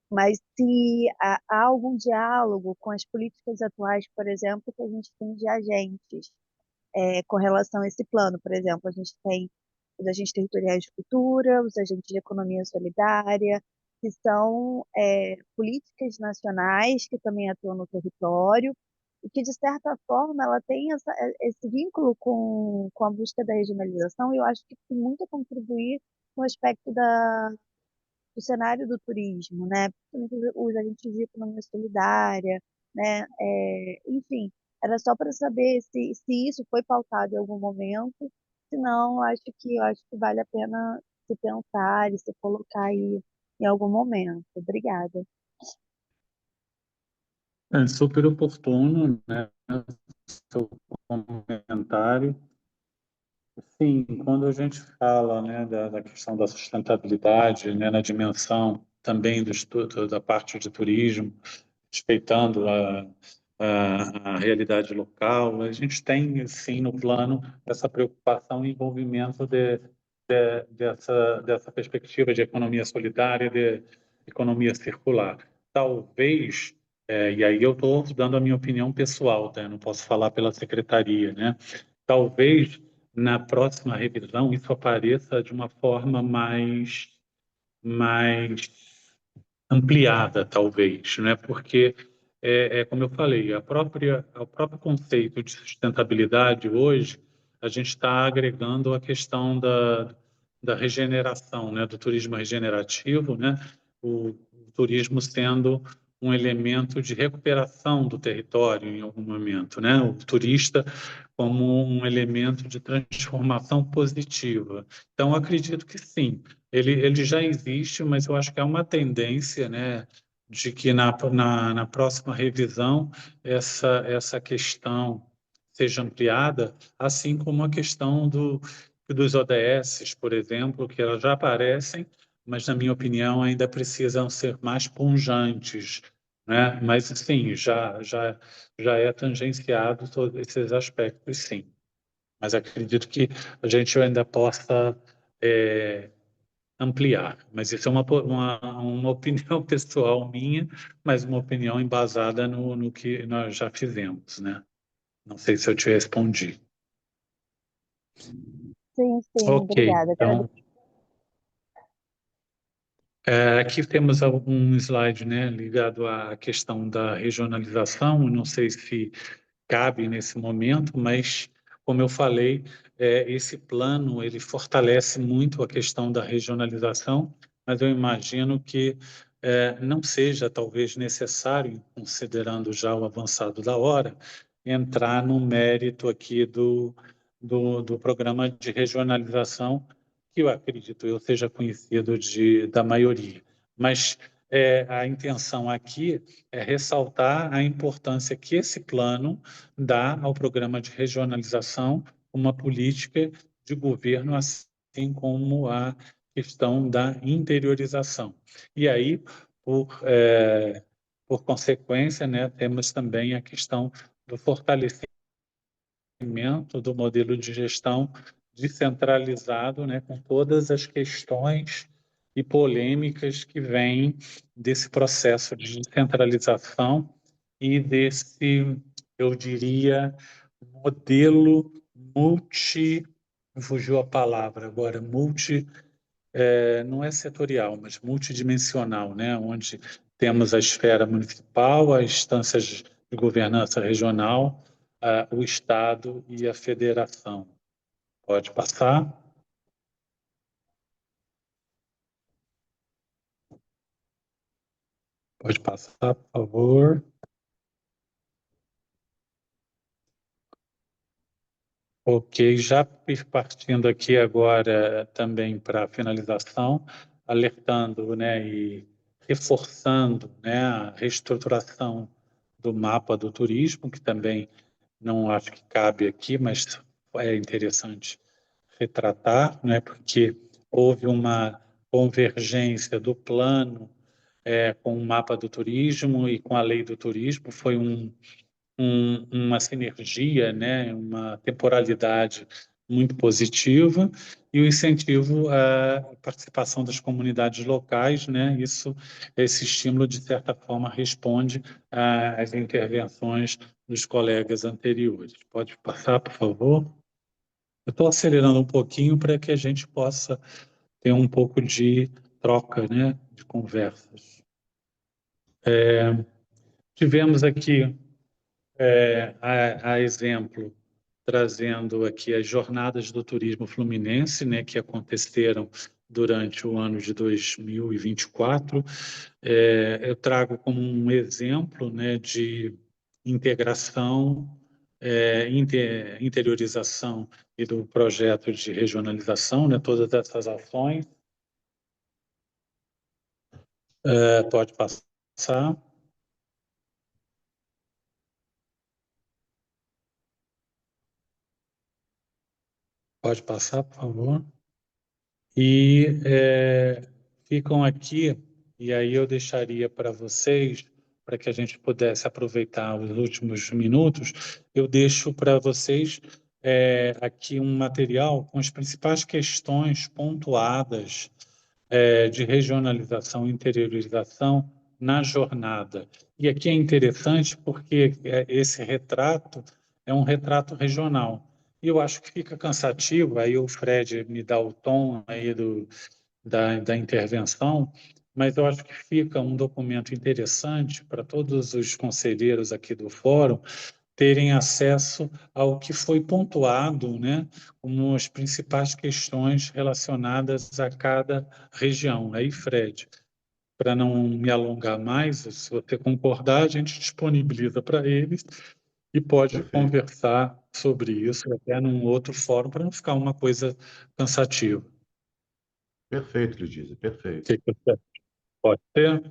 G: Mas se há algum diálogo com as políticas atuais, por exemplo, que a gente tem de agentes com relação a esse plano. Por exemplo, a gente tem os agentes territoriais de cultura, os agentes de economia solidária, que são políticas nacionais que também atuam no território e que, de certa forma, ela tem esse vínculo com a busca da regionalização, e eu acho que tem muito a contribuir com o aspecto do cenário do turismo, né? Principalmente os agentes de economia solidária, né? Enfim, era só para saber se isso foi pautado em algum momento. Se não, eu acho que vale a pena se pensar e se colocar aí em algum momento. Obrigada.
F: É super oportuno, né, seu comentário. Sim, quando a gente fala, né, da questão da sustentabilidade, né, na dimensão também do estudo da parte de turismo, respeitando a realidade local, a gente tem, sim, no plano essa preocupação e envolvimento dessa perspectiva de economia solidária, de economia circular. Talvez, e aí eu estou dando a minha opinião pessoal, tá? Eu não posso falar pela secretaria, né? Talvez na próxima revisão isso apareça de uma forma mais ampliada, talvez, né? Porque como eu falei, o próprio conceito de sustentabilidade hoje, a gente está agregando a questão da regeneração, né? Do turismo regenerativo, né? O turismo sendo um elemento de recuperação do território em algum momento, né? O turista como um elemento de transformação positiva. Então, acredito que sim, ele já existe, mas eu acho que há uma tendência, né, de que na próxima revisão essa questão seja ampliada, assim como a questão dos ODS, por exemplo, que elas já aparecem, mas, na minha opinião, ainda precisam ser mais pungentes, né? Mas, sim, já é tangenciado todos esses aspectos, sim. Mas acredito que a gente ainda possa ampliar. Mas isso é uma opinião pessoal minha, mas uma opinião embasada no que nós já fizemos, né? Não sei se eu te respondi.
G: Sim, sim,
F: Ok,
G: obrigada.
F: então aqui temos um slide, né, ligado à questão da regionalização. Não sei se cabe nesse momento, mas como eu falei, esse plano ele fortalece muito a questão da regionalização, mas eu imagino que não seja talvez necessário, considerando já o avançado da hora, entrar no mérito aqui do programa de regionalização, que eu acredito eu seja conhecido da maioria. Mas a intenção aqui é ressaltar a importância que esse plano dá ao programa de regionalização, uma política de governo, assim como a questão da interiorização. E aí, por consequência, né, temos também a questão do fortalecimento do modelo de gestão descentralizado, né, com todas as questões e polêmicas que vêm desse processo de descentralização e desse, eu diria, modelo fugiu a palavra agora, não é setorial, mas multidimensional, né, onde temos a esfera municipal, as instâncias de governança regional, o Estado e a federação. Pode passar. Pode passar, por favor. Ok, já partindo aqui agora também para a finalização, alertando, né, e reforçando, né, a reestruturação do mapa do turismo, que também não acho que cabe aqui, mas é interessante retratar, né, porque houve uma convergência do plano com o mapa do turismo e com a lei do turismo, foi uma sinergia, né, uma temporalidade muito positiva e o incentivo à participação das comunidades locais, né, esse estímulo, de certa forma, responde às intervenções dos colegas anteriores. Pode passar, por favor? Eu estou acelerando um pouquinho para que a gente possa ter um pouco de troca, né, de conversas. Tivemos aqui, a exemplo, trazendo aqui as jornadas do turismo fluminense, né, que aconteceram durante o ano de 2024. Eu trago como um exemplo, né, de integração, interiorização e do projeto de regionalização, né, todas essas ações. Pode passar. Pode passar, por favor. E ficam aqui, e aí eu deixaria para vocês, para que a gente pudesse aproveitar os últimos minutos, eu deixo para vocês aqui um material com as principais questões pontuadas de regionalização e interiorização na jornada. E aqui é interessante porque esse retrato é um retrato regional. E eu acho que fica cansativo, aí o Fred me dá o tom aí da intervenção, mas eu acho que fica um documento interessante para todos os conselheiros aqui do fórum terem acesso ao que foi pontuado, né, como as principais questões relacionadas a cada região. Aí, Fred, para não me alongar mais, se você concordar, a gente disponibiliza para eles e pode
A: Perfeito.
F: conversar sobre isso até num outro fórum, para não ficar uma coisa cansativa.
A: Perfeito, Lidízia,
F: O
A: perfeito.
F: que você pode ter?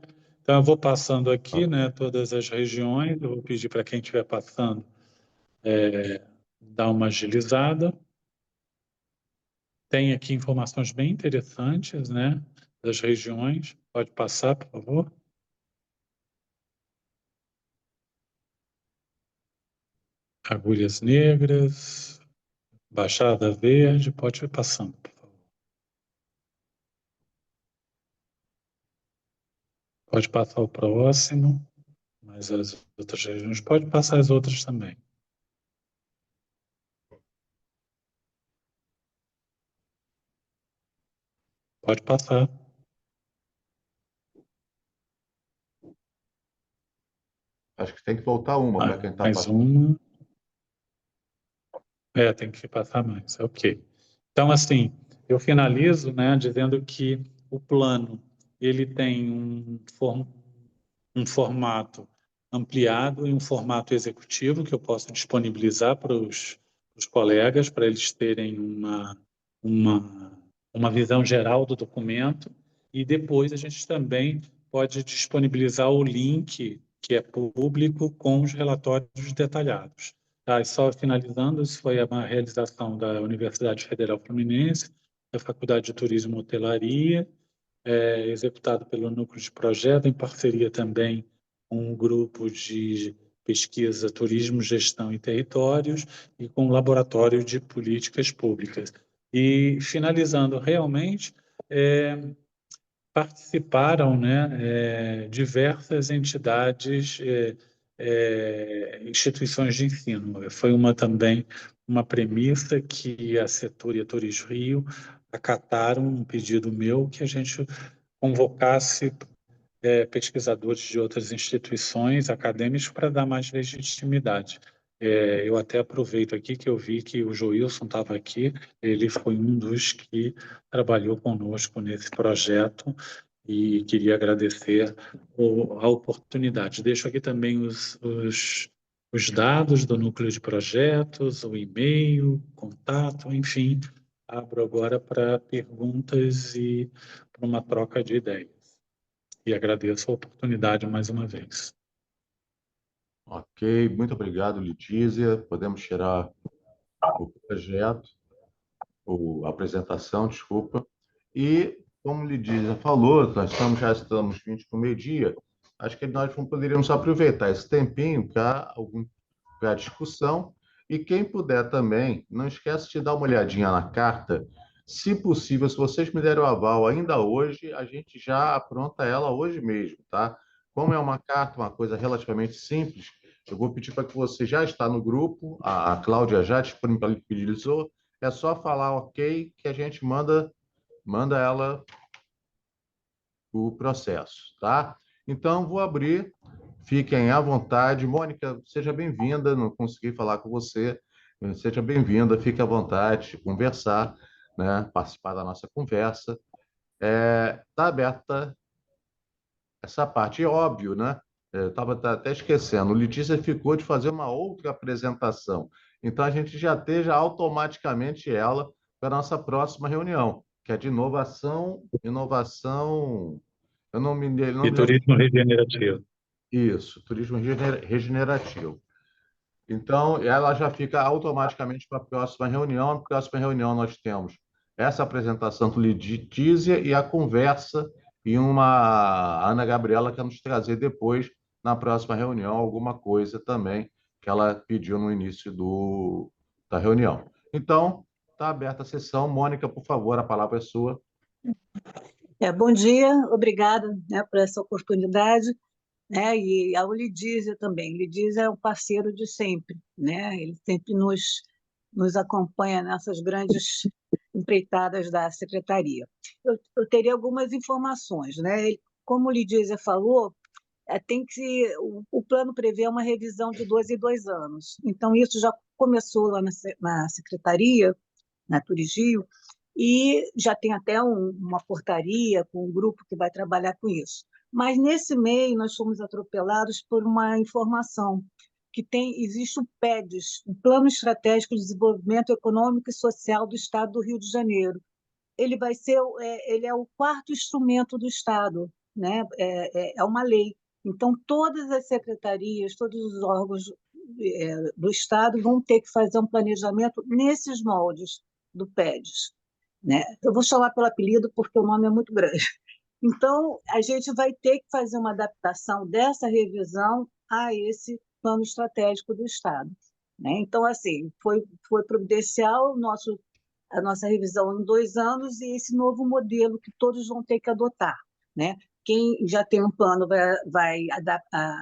F: Então, eu vou passando aqui,
A: Tá.
F: né, todas as regiões, eu vou pedir para quem estiver passando dar uma agilizada. Tem aqui informações bem interessantes, né, das regiões. Pode passar, por favor. Agulhas Negras, Baixada Verde, pode ir passando, por favor. Pode passar o próximo, mas as outras regiões, pode passar as outras também. Pode passar.
A: Acho que tem que voltar uma para quem está
F: Mais
A: passando.
F: uma. Tem que passar mais, ok. Então, assim, eu finalizo, né, dizendo que o plano, ele tem um formato ampliado e um formato executivo que eu posso disponibilizar para os colegas, para eles terem uma visão geral do documento, e depois a gente também pode disponibilizar o link, que é público, com os relatórios detalhados. Tá, e só finalizando, isso foi uma realização da Universidade Federal Fluminense, da Faculdade de Turismo e Hotelaria, executado pelo Núcleo de Projeto, em parceria também com um grupo de pesquisa Turismo, Gestão e Territórios e com o Laboratório de Políticas Públicas. E, finalizando, realmente, participaram, né, diversas entidades, instituições de ensino. Foi também uma premissa que a Setor e a Turismo Rio acataram um pedido meu que a gente convocasse pesquisadores de outras instituições acadêmicas para dar mais legitimidade. Eu até aproveito aqui que eu vi que o Joilson estava aqui, ele foi um dos que trabalhou conosco nesse projeto e queria agradecer a oportunidade. Deixo aqui também os dados do núcleo de projetos, o e-mail, contato, enfim. Abro agora para perguntas e para uma troca de ideias. E agradeço a oportunidade mais uma vez.
A: Ok, muito obrigado, Letícia. Podemos tirar o projeto, a apresentação, desculpa. E, como Letícia falou, nós já estamos 20 para o meio-dia. Acho que nós poderíamos aproveitar esse tempinho para a discussão. E quem puder também, não esquece de dar uma olhadinha na carta. Se possível, se vocês me derem o aval ainda hoje, a gente já apronta ela hoje mesmo, tá? Como é uma carta, uma coisa relativamente simples, eu vou pedir para que você já está no grupo, a Cláudia já disponibilizou, é só falar ok que a gente manda ela o processo, tá? Então, vou abrir, fiquem à vontade. Mônica, seja bem-vinda, não consegui falar com você, seja bem-vinda, fique à vontade de conversar, né? Participar da nossa conversa. Está aberta essa parte, é óbvio, né? Eu estava até esquecendo, o Letícia ficou de fazer uma outra apresentação, então a gente já esteja automaticamente ela para a nossa próxima reunião, que é de inovação, eu não me
F: E
A: lembro.
F: turismo regenerativo.
A: Isso, turismo regenerativo. Então, ela já fica automaticamente para a próxima reunião. Na próxima reunião, nós temos essa apresentação do Letícia e a conversa e uma a Ana Gabriela quer nos trazer depois, na próxima reunião, alguma coisa também que ela pediu no início da reunião. Então, está aberta a sessão. Mônica, por favor, a palavra é sua.
H: Bom dia, obrigada, né, por essa oportunidade, né, e ao Lidízia também. Lidízia é um parceiro de sempre, né, ele sempre nos acompanha nessas grandes empreitadas da secretaria. Eu teria algumas informações, né, como o Lidízia falou, o plano prevê uma revisão de 2 em 2 anos, então isso já começou lá na secretaria, na Turigio, e já tem até uma portaria com um grupo que vai trabalhar com isso. Mas nesse meio nós fomos atropelados por uma informação que existe o PEDES, o Plano Estratégico de Desenvolvimento Econômico e Social do Estado do Rio de Janeiro. Ele ele é o 4º instrumento do Estado, né? É uma lei. Então todas as secretarias, todos os órgãos do Estado vão ter que fazer um planejamento nesses moldes do PEDES, né? Eu vou chamar pelo apelido porque o nome é muito grande. Então, a gente vai ter que fazer uma adaptação dessa revisão a esse plano estratégico do Estado, né? Então, assim, foi providencial a nossa revisão em 2 anos e esse novo modelo que todos vão ter que adotar, né? Quem já tem um plano vai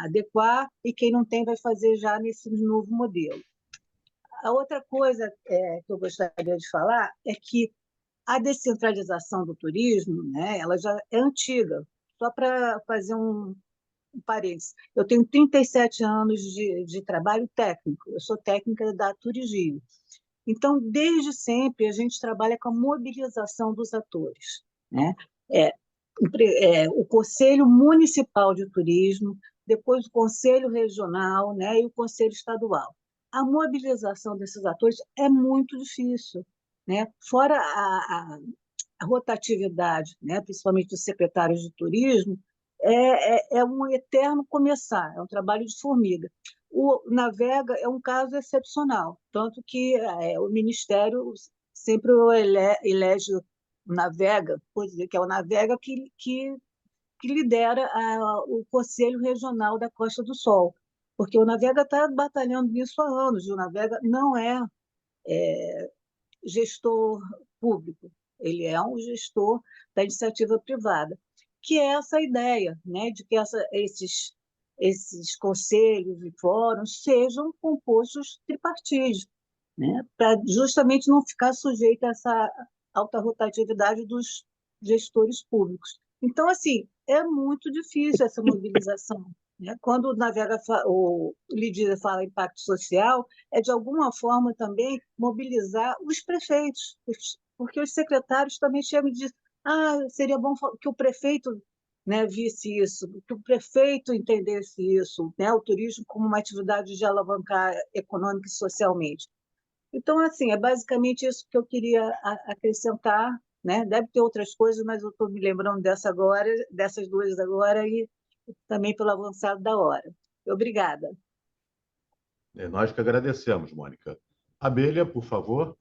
H: adequar e quem não tem vai fazer já nesse novo modelo. A outra coisa que eu gostaria de falar é que a descentralização do turismo, né, ela já é antiga. Só para fazer um parênteses, eu tenho 37 anos de trabalho técnico, eu sou técnica da Turigio. Então, desde sempre, a gente trabalha com a mobilização dos atores, né? O Conselho Municipal de Turismo, depois o Conselho Regional, né, e o Conselho Estadual. A mobilização desses atores é muito difícil, né? Fora a rotatividade, né, principalmente dos secretários de turismo, é um eterno começar, é um trabalho de formiga. O Navega é um caso excepcional, tanto que o Ministério sempre elege o Navega, que é o Navega que lidera o Conselho Regional da Costa do Sol, porque o Navega está batalhando nisso há anos, e o Navega não é gestor público, ele é um gestor da iniciativa privada, que é essa ideia, né, de que esses conselhos e fóruns sejam compostos tripartidos, né, para justamente não ficar sujeito a essa alta rotatividade dos gestores públicos. Então, assim, é muito difícil essa mobilização, né? Quando o Lídia fala impacto social, é de alguma forma também mobilizar os prefeitos, porque os secretários também chegam e dizem: seria bom que o prefeito, né, visse isso, que o prefeito entendesse isso, né, o turismo como uma atividade de alavancar econômica e socialmente. Então, assim, é basicamente isso que eu queria acrescentar, né? Deve ter outras coisas, mas eu estou me lembrando dessas 2 agora, e também pelo avançado da hora. Obrigada.
A: Nós que agradecemos, Mônica. Abelha, por favor.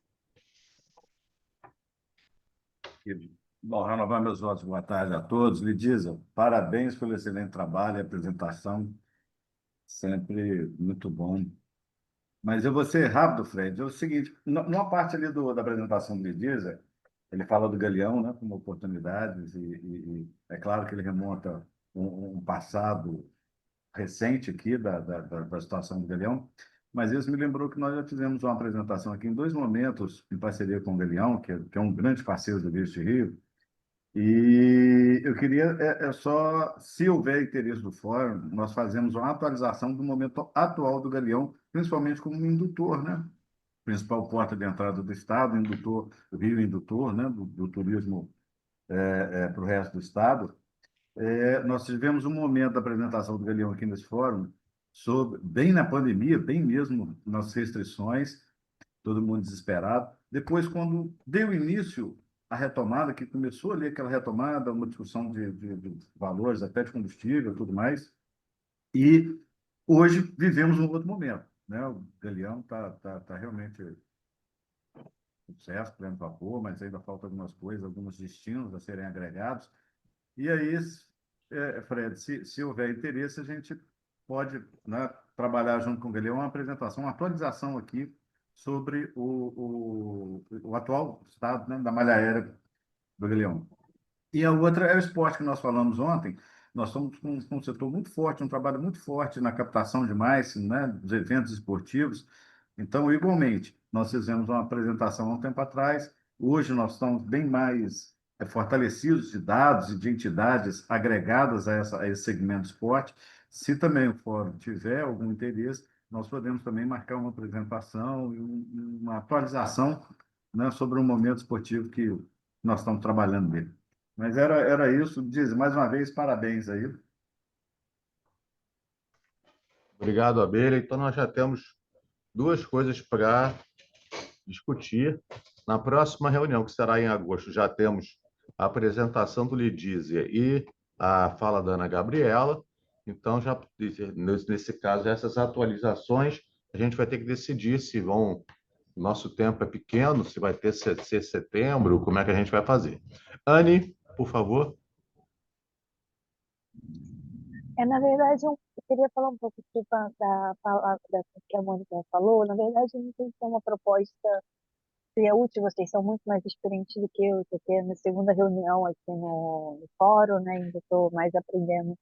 I: Bom, renovar meus votos, boa tarde a todos. Lidízia, parabéns pelo excelente trabalho e apresentação, sempre muito bom. Mas eu vou ser rápido, Fred. É o seguinte, numa parte ali da apresentação do Lidízia, ele fala do Galeão, né, como oportunidades, e é claro que ele remonta um passado recente aqui da situação do Galeão, mas isso me lembrou que nós já fizemos uma apresentação aqui em 2 momentos, em parceria com o Galeão, que é um grande parceiro do Visto Rio, E eu queria, só, se houver interesse do fórum, nós fazemos uma atualização do momento atual do Galeão, principalmente como um indutor, né? Principal porta de entrada do Estado, indutor, rio indutor, né? Do turismo para o resto do Estado. Nós tivemos um momento da apresentação do Galeão aqui nesse fórum, bem na pandemia, bem mesmo nas restrições, todo mundo desesperado. Depois, quando deu início à retomada, que começou ali aquela retomada, uma discussão de valores, até de combustível e tudo mais, e hoje vivemos um outro momento, né? O Galeão tá realmente sucesso, pleno vapor, mas ainda falta algumas coisas, alguns destinos a serem agregados. E aí, Fred, se houver interesse, a gente pode, né, trabalhar junto com o Galeão uma apresentação, uma atualização aqui sobre o atual estado, né, da malha aérea do Galeão. E a outra é o esporte que nós falamos ontem. Nós estamos com um setor muito forte, um trabalho muito forte na captação de mais, né, dos eventos esportivos. Então, igualmente, nós fizemos uma apresentação há um tempo atrás. Hoje nós estamos bem mais fortalecidos de dados e de entidades agregadas a esse segmento de esporte. Se também o fórum tiver algum interesse, nós podemos também marcar uma apresentação e uma atualização, né, sobre o momento esportivo que nós estamos trabalhando nele. Mas era isso. Diz, mais uma vez, parabéns aí.
A: Obrigado, Abelha. Então, nós já temos duas coisas para discutir. Na próxima reunião, que será em agosto, já temos a apresentação do Lidízia e a fala da Ana Gabriela. Então, já nesse caso, essas atualizações, a gente vai ter que decidir se vão. Nosso tempo é pequeno, se vai ter ser setembro, como é que a gente vai fazer. Anne, por favor.
G: Na verdade, eu queria falar um pouco da que a Mônica falou. Na verdade, a gente tem uma proposta seria útil, vocês são muito mais experientes do que eu, porque é na segunda reunião aqui no fórum, né, ainda estou mais aprendendo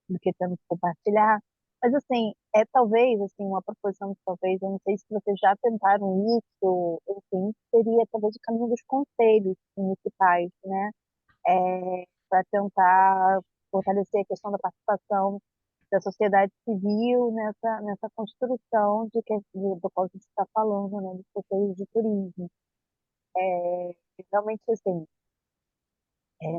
G: do que tendo que compartilhar. Mas, assim, talvez, assim, uma proposição, talvez, eu não sei se vocês já tentaram isso, enfim, seria talvez o caminho dos conselhos municipais, né, para tentar fortalecer a questão da participação da sociedade civil nessa construção do qual a gente está falando, né, dos conselhos de turismo. Realmente, assim,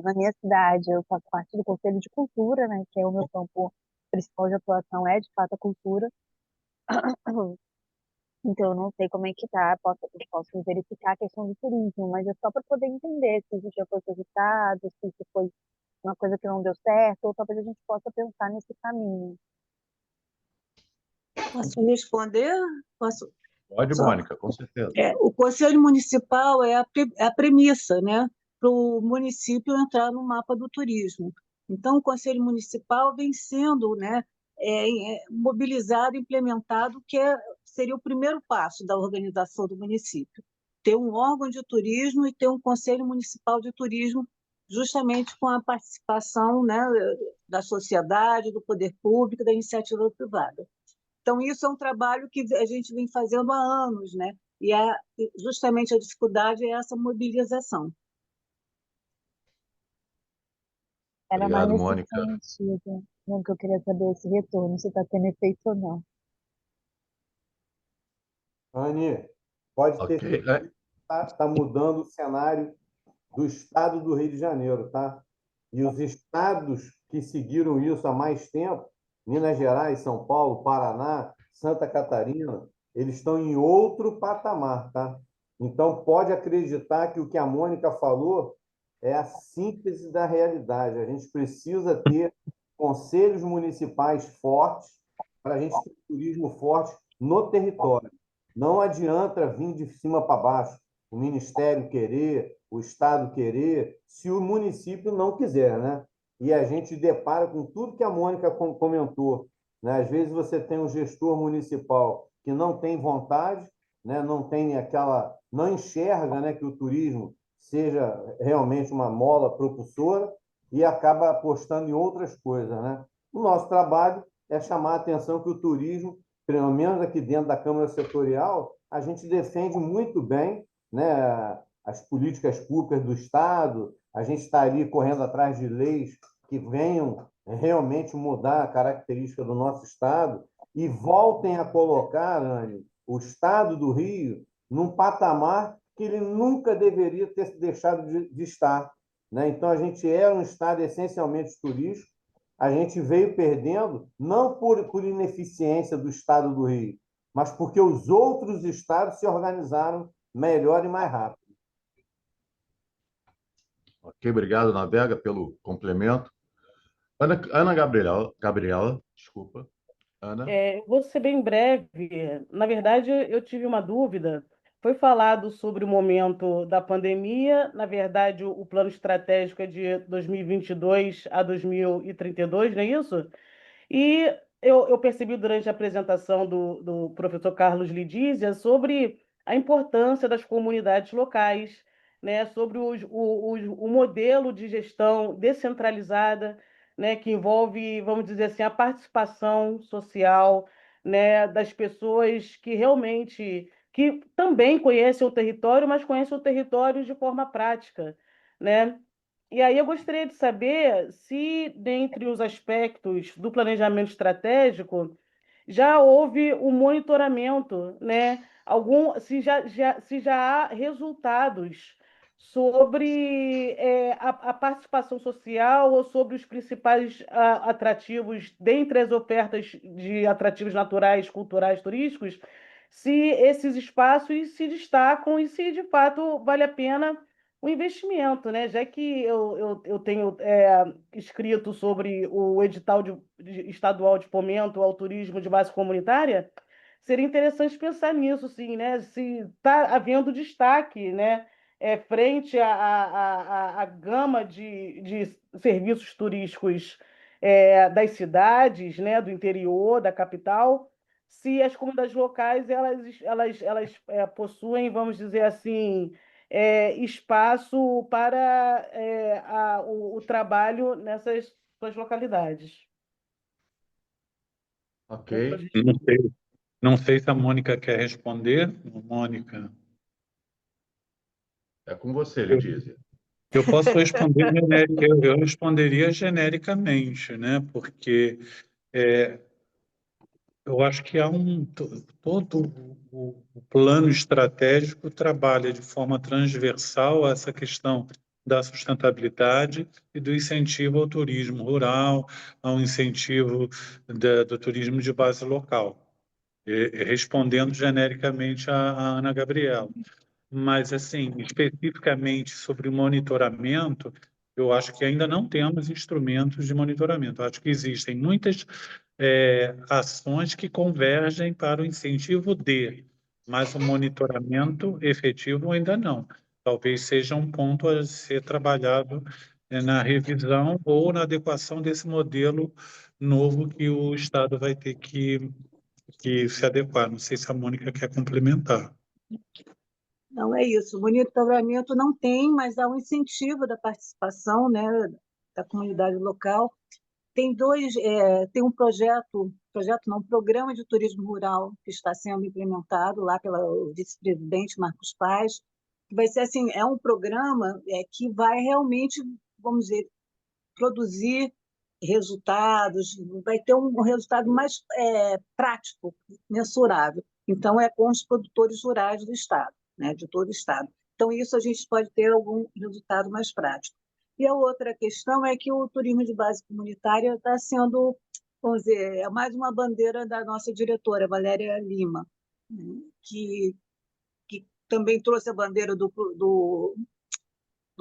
G: na minha cidade, eu faço parte do Conselho de Cultura, né, que é o meu campo principal de atuação, é de fato a cultura. Então, eu não sei como é que tá, posso verificar a questão do turismo, mas é só para poder entender se isso já foi resultado, se isso foi uma coisa que não deu certo, ou talvez a gente possa pensar nesse caminho.
H: Posso responder? Posso?
A: Pode,
H: Só.
A: Mônica, com certeza.
H: O Conselho Municipal é a premissa, né, para o município entrar no mapa do turismo. Então, o Conselho Municipal vem sendo, né, mobilizado, implementado, seria o primeiro passo da organização do município. Ter um órgão de turismo e ter um Conselho Municipal de Turismo, justamente com a participação, né, da sociedade, do poder público, da iniciativa privada. Então, isso é um trabalho que a gente vem fazendo há anos, né? E justamente a dificuldade é essa mobilização.
G: Era mais
A: Obrigado,
G: nesse
A: Mônica.
G: sentido, né, que eu queria saber esse retorno, se está tendo efeito ou não.
B: Anne, pode ter
A: Ok.
B: certeza que está mudando o cenário do estado do Rio de Janeiro, tá? E os estados que seguiram isso há mais tempo, Minas Gerais, São Paulo, Paraná, Santa Catarina, eles estão em outro patamar, tá? Então, pode acreditar que o que a Mônica falou é a síntese da realidade. A gente precisa ter conselhos municipais fortes para a gente ter turismo forte no território. Não adianta vir de cima para baixo, o Ministério querer, o Estado querer, se o município não quiser, né? E a gente depara com tudo que a Mônica comentou, né? Às vezes você tem um gestor municipal que não tem vontade, né? Não enxerga, né, que o turismo seja realmente uma mola propulsora e acaba apostando em outras coisas, né? O nosso trabalho é chamar a atenção que o turismo, pelo menos aqui dentro da Câmara Setorial, a gente defende muito bem, né, as políticas públicas do Estado, a gente está ali correndo atrás de leis que venham realmente mudar a característica do nosso Estado e voltem a colocar, Anne, o Estado do Rio num patamar que ele nunca deveria ter deixado de estar. Né? Então, a gente é um Estado essencialmente turístico, a gente veio perdendo, não por ineficiência do Estado do Rio, mas porque os outros estados se organizaram melhor e mais rápido.
A: Ok, obrigado, Navega, pelo complemento. Ana Gabriela, desculpa. Ana.
D: Vou ser bem breve. Na verdade, eu tive uma dúvida. Foi falado sobre o momento da pandemia. Na verdade, o plano estratégico é de 2022 a 2032, não é isso? E eu percebi durante a apresentação do professor Carlos Lidízia sobre a importância das comunidades locais, né, sobre o modelo de gestão descentralizada, né, que envolve, vamos dizer assim, a participação social, né, das pessoas que realmente, que também conhecem o território, mas conhecem o território de forma prática, né? E aí eu gostaria de saber se, dentre os aspectos do planejamento estratégico, já houve um monitoramento, né? Se já há resultados sobre a participação social ou sobre os principais atrativos, dentre as ofertas de atrativos naturais, culturais, turísticos, se esses espaços se destacam e se de fato vale a pena o investimento, né? Já que eu tenho escrito sobre o edital estadual de fomento ao turismo de base comunitária, seria interessante pensar nisso, sim, né? Se está havendo destaque, né? Frente à gama de serviços turísticos das cidades, né? Do interior, da capital, se as comunidades locais elas possuem, vamos dizer assim, espaço para o trabalho nessas suas localidades.
A: Ok.
F: Não sei se a Mônica quer responder. Mônica.
A: É com você, Letícia.
F: Eu posso responder eu responderia genericamente, né? Porque eu acho que todo o plano estratégico trabalha de forma transversal essa questão da sustentabilidade e do incentivo ao turismo rural, ao incentivo do turismo de base local, respondendo genericamente à Ana Gabriela. Mas, assim, especificamente sobre o monitoramento, eu acho que ainda não temos instrumentos de monitoramento. Eu acho que existem muitas ações que convergem para o incentivo mas o monitoramento efetivo ainda não. Talvez seja um ponto a ser trabalhado na revisão ou na adequação desse modelo novo que o Estado vai ter que se adequar. Não sei se a Mônica quer complementar.
H: Não é isso. O monitoramento não tem, mas há um incentivo da participação, né, da comunidade local. Tem um um programa de turismo rural que está sendo implementado lá pelo vice-presidente Marcos Paz, que vai ser assim, é um programa que vai realmente, vamos dizer, produzir resultados, vai ter um resultado mais prático, mensurável. Então, é com os produtores rurais do Estado, né, de todo o Estado. Então, isso a gente pode ter algum resultado mais prático. E a outra questão é que o turismo de base comunitária está sendo, vamos dizer, é mais uma bandeira da nossa diretora, Valéria Lima, né, que também trouxe a bandeira do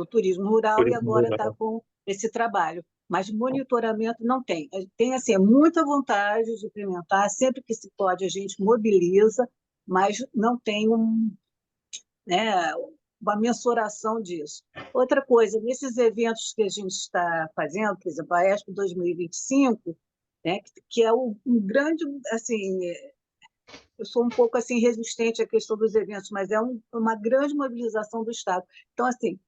H: turismo rural e agora está com esse trabalho. Mas monitoramento não tem. Tem assim, muita vontade de implementar, sempre que se pode a gente mobiliza, mas não tem uma mensuração disso. Outra coisa, nesses eventos que a gente está fazendo, por exemplo, a Expo 2025, né, que é um grande, assim, eu sou um pouco assim resistente à questão dos eventos, mas é uma grande mobilização do Estado. Então, assim,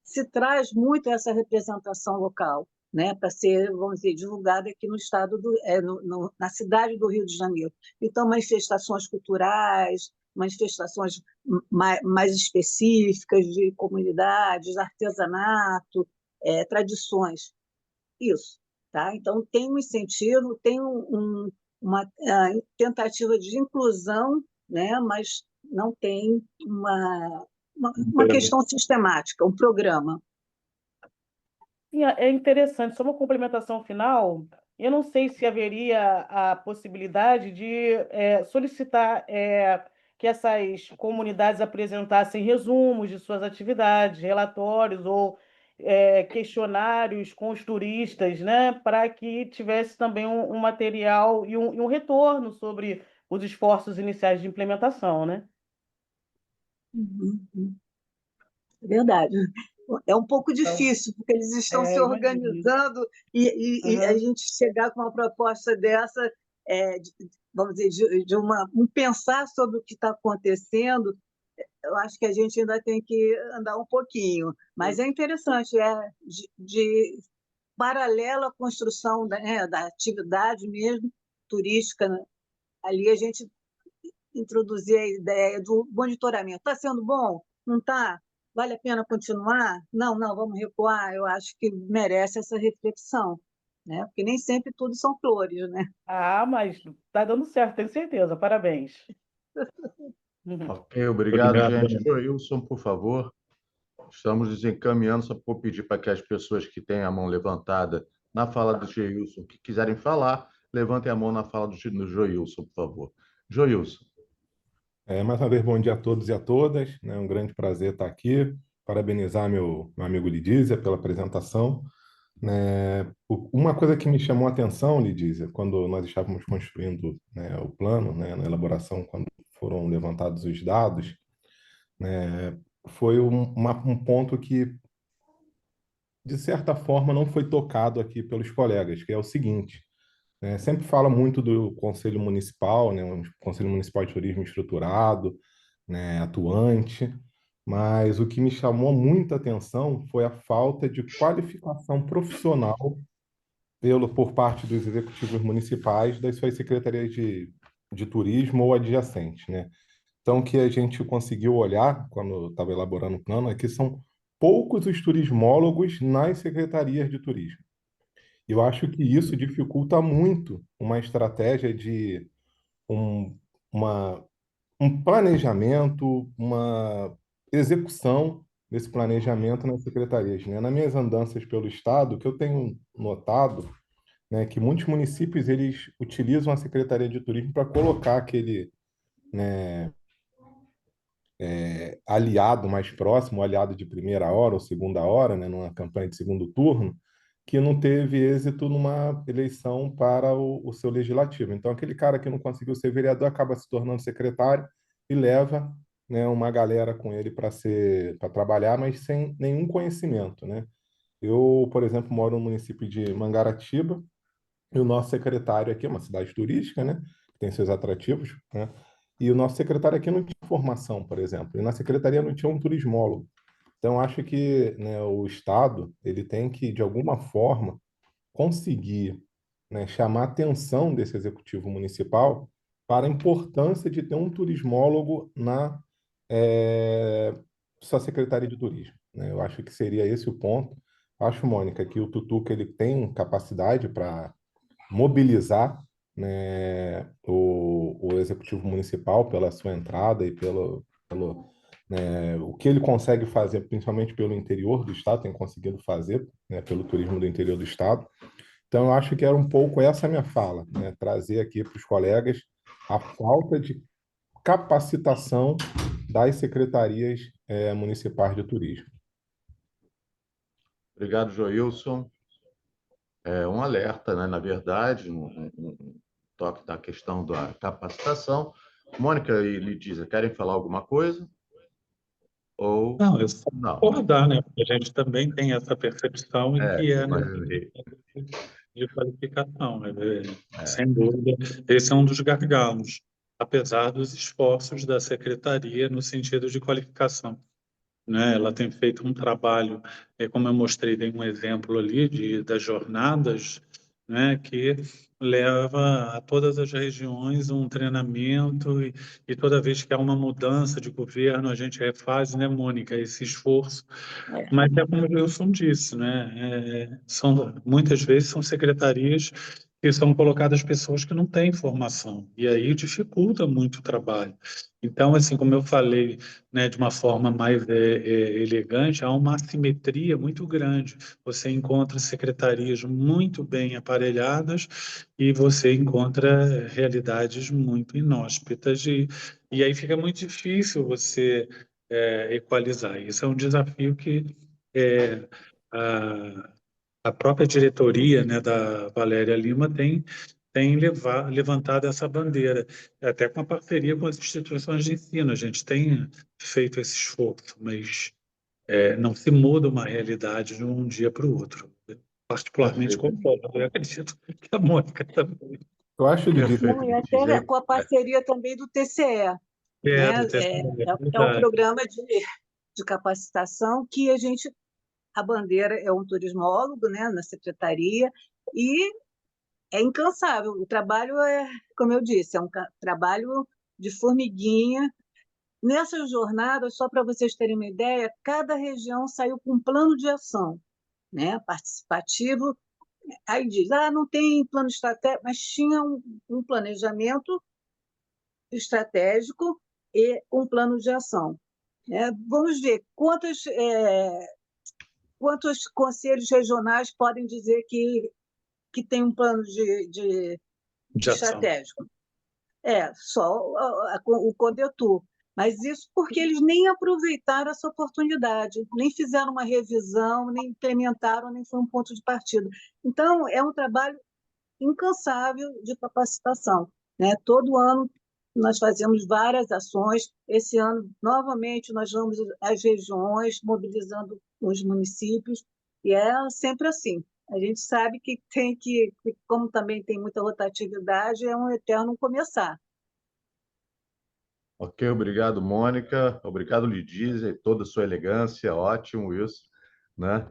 H: se traz muito essa representação local, né, para ser, vamos dizer, divulgada aqui no estado na cidade do Rio de Janeiro. Então, manifestações culturais, manifestações mais específicas de comunidades, artesanato, tradições. Isso, tá? Então, tem um incentivo, tem uma tentativa de inclusão, né? Mas não tem uma questão sistemática, um programa.
D: E é interessante, só uma complementação final. Eu não sei se haveria a possibilidade de solicitar que essas comunidades apresentassem resumos de suas atividades, relatórios ou questionários com os turistas, né, para que tivesse também um material e um retorno sobre os esforços iniciais de implementação, né?
H: Uhum. É verdade. É um pouco
D: Então,
H: difícil, porque eles estão se
D: imagino.
H: organizando e a
D: Aham.
H: gente chegar com uma proposta dessa, vamos dizer, de um pensar sobre o que está acontecendo, eu acho que a gente ainda tem que andar um pouquinho. Mas é interessante, de paralela à construção da atividade mesmo turística, né? Ali a gente introduzir a ideia do monitoramento. Está sendo bom? Não está? Vale a pena continuar? Não, não, vamos recuar. Eu acho que merece essa reflexão, né? Porque nem sempre tudo são flores, né?
D: Ah, mas está dando certo, tenho certeza. Parabéns.
A: Ok, obrigado,
F: Obrigado.
A: gente. Joilson, por favor. Estamos nos encaminhando, só vou pedir para que as pessoas que têm a mão levantada na fala do Joilson, que quiserem falar, levantem a mão na fala do Joilson, por favor. Joilson.
J: Mais uma vez, bom dia a todos e a todas. É um grande prazer estar aqui. Parabenizar meu amigo Lidízia pela apresentação. Uma coisa que me chamou a atenção, Lidízia, quando nós estávamos construindo, né, o plano, né, na elaboração, quando foram levantados os dados, né, foi um ponto que, de certa forma, não foi tocado aqui pelos colegas, que é o seguinte: sempre fala muito do Conselho Municipal, né, um Conselho Municipal de Turismo estruturado, né, atuante, mas o que me chamou muita atenção foi a falta de qualificação profissional por parte dos executivos municipais das suas secretarias de turismo ou adjacentes, né? Então, o que a gente conseguiu olhar quando estava elaborando o plano é que são poucos os turismólogos nas secretarias de turismo. Eu acho que isso dificulta muito uma estratégia de um, uma, um planejamento, uma execução desse planejamento nas secretarias, né? Nas minhas andanças pelo estado, o que eu tenho notado, né, que muitos municípios eles utilizam a Secretaria de Turismo para colocar aquele, né, aliado mais próximo, aliado de primeira hora ou segunda hora, né, numa campanha de segundo turno, que não teve êxito numa eleição para o seu legislativo. Então, aquele cara que não conseguiu ser vereador acaba se tornando secretário e leva, né, uma galera com ele para trabalhar, mas sem nenhum conhecimento, né? Eu, por exemplo, moro no município de Mangaratiba e o nosso secretário aqui é uma cidade turística, né? Tem seus atrativos, né? E o nosso secretário aqui não tinha formação, por exemplo, e na secretaria não tinha um turismólogo. Então, acho que, né, o Estado ele tem que, de alguma forma, conseguir, né, chamar a atenção desse executivo municipal para a importância de ter um turismólogo na sua secretaria de turismo, né? Eu acho que seria esse o ponto. Acho, Mônica, que o Tutuca ele tem capacidade para mobilizar, né, o executivo municipal pela sua entrada e né, o que ele consegue fazer, principalmente pelo interior do estado, tem conseguido fazer, né, pelo turismo do interior do estado. Então, eu acho que era um pouco essa a minha fala, né, trazer aqui para os colegas a falta de capacitação das secretarias municipais de turismo.
A: Obrigado, Joilson. É um alerta, né? Na verdade, um toque da questão da capacitação. Mônica e Lidízia, querem falar alguma coisa? Ou
F: Não, eu só
A: não?
F: concordar, né? Porque a gente também tem essa percepção em que é
A: Imaginei.
F: de qualificação, né? Sem dúvida, esse é um dos gargalos, apesar dos esforços da secretaria no sentido de qualificação, né? Ela tem feito um trabalho, como eu mostrei, dei um exemplo ali das jornadas, né, que leva a todas as regiões um treinamento e toda vez que há uma mudança de governo, a gente refaz, né, Mônica, esse esforço.
H: É.
F: Mas é como o Wilson disse, né, muitas vezes são secretarias que são colocadas pessoas que não têm formação, e aí dificulta muito o trabalho. Então, assim, como eu falei, né, de uma forma mais elegante, há uma assimetria muito grande. Você encontra secretarias muito bem aparelhadas e você encontra realidades muito inóspitas, e aí fica muito difícil você equalizar. Isso é um desafio que é, a própria diretoria, né, da Valéria Lima tem levantado essa bandeira, até com a parceria com as instituições de ensino. A gente tem feito esse esforço, mas não se muda uma realidade de um dia para o outro. Particularmente
A: Perfeito,
F: concordo, eu acredito que a Mônica também.
J: Eu acho, Lidice,
A: perfeito,
H: Não, e até
A: Letícia.
H: com a parceria também do TCE, né?
F: Do TCE,
H: É um
F: verdade.
H: programa de capacitação que a bandeira é um turismólogo, né, na secretaria, e é incansável. O trabalho como eu disse, é um trabalho de formiguinha. Nessas jornadas, só para vocês terem uma ideia, cada região saiu com um plano de ação, né, participativo. Aí diz, não tem plano estratégico, mas tinha um planejamento estratégico e um plano de ação, né? Vamos ver quantos conselhos regionais podem dizer que tem um plano de
F: De ação.
H: estratégico. Só o Condetur. Mas isso porque eles nem aproveitaram essa oportunidade, nem fizeram uma revisão, nem implementaram, nem foi um ponto de partida. Então, é um trabalho incansável de capacitação, né? Todo ano nós fazemos várias ações. Esse ano, novamente, nós vamos às regiões, mobilizando os municípios, e é sempre assim. A gente sabe que como também tem muita rotatividade, é um eterno começar.
A: Ok, obrigado, Mônica. Obrigado, Lidísia, e toda a sua elegância. Ótimo isso, né?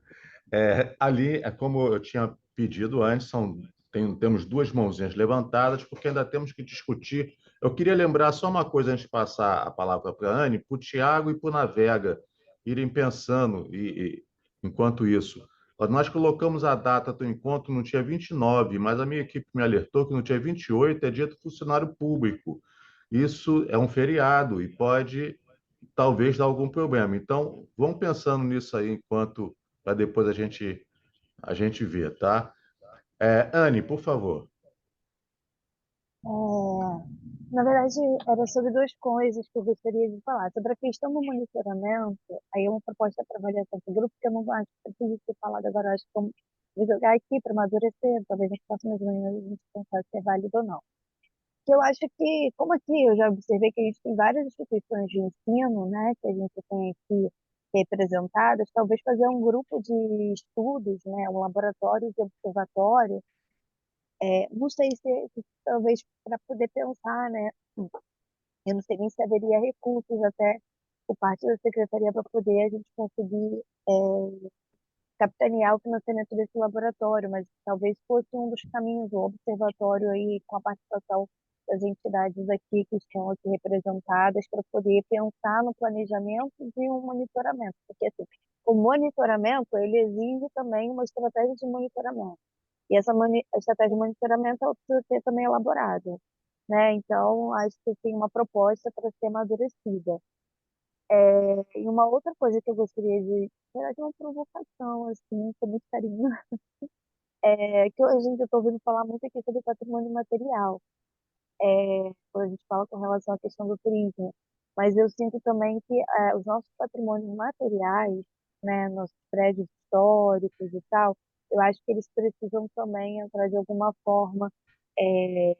A: Ali, é como eu tinha pedido antes, temos duas mãozinhas levantadas, porque ainda temos que discutir. Eu queria lembrar só uma coisa antes de passar a palavra para a Anne, para o Tiago e para o Navega irem pensando, enquanto isso. Nós colocamos a data do encontro no dia 29, mas a minha equipe me alertou que no dia 28 é dia do funcionário público. Isso é um feriado e pode, talvez, dar algum problema. Então, vamos pensando nisso aí enquanto para depois a gente ver, tá? Anne, por favor.
G: Na verdade, era sobre duas coisas que eu gostaria de falar. Sobre a questão do monitoramento, aí é uma proposta para avaliação do grupo que eu não acho que precisa ser falado agora. Acho que vou jogar aqui para amadurecer, talvez nas próximas reuniões a gente pensar se é válido ou não. Que eu acho que, como aqui eu já observei que a gente tem várias instituições de ensino, né, que a gente tem aqui representadas, talvez fazer um grupo de estudos, né, um laboratório de observatório, não sei se talvez para poder pensar, né, eu não sei nem se haveria recursos até por parte da secretaria para poder a gente conseguir capitanear o financiamento desse laboratório, mas talvez fosse um dos caminhos, o observatório aí com a participação das entidades aqui que estão aqui representadas para poder pensar no planejamento de um monitoramento, porque assim, o monitoramento ele exige também uma estratégia de monitoramento e essa estratégia de monitoramento ela precisa ser também elaborada, né? Então acho que tem uma proposta para ser amadurecida. E uma outra coisa que eu gostaria de, na verdade, uma provocação, assim, com muito carinho, que hoje eu estou ouvindo falar muito aqui sobre patrimônio material, quando a gente fala com relação à questão do turismo, mas eu sinto também que os nossos patrimônios materiais, né, nossos prédios históricos e tal, eu acho que eles precisam também entrar de alguma forma é,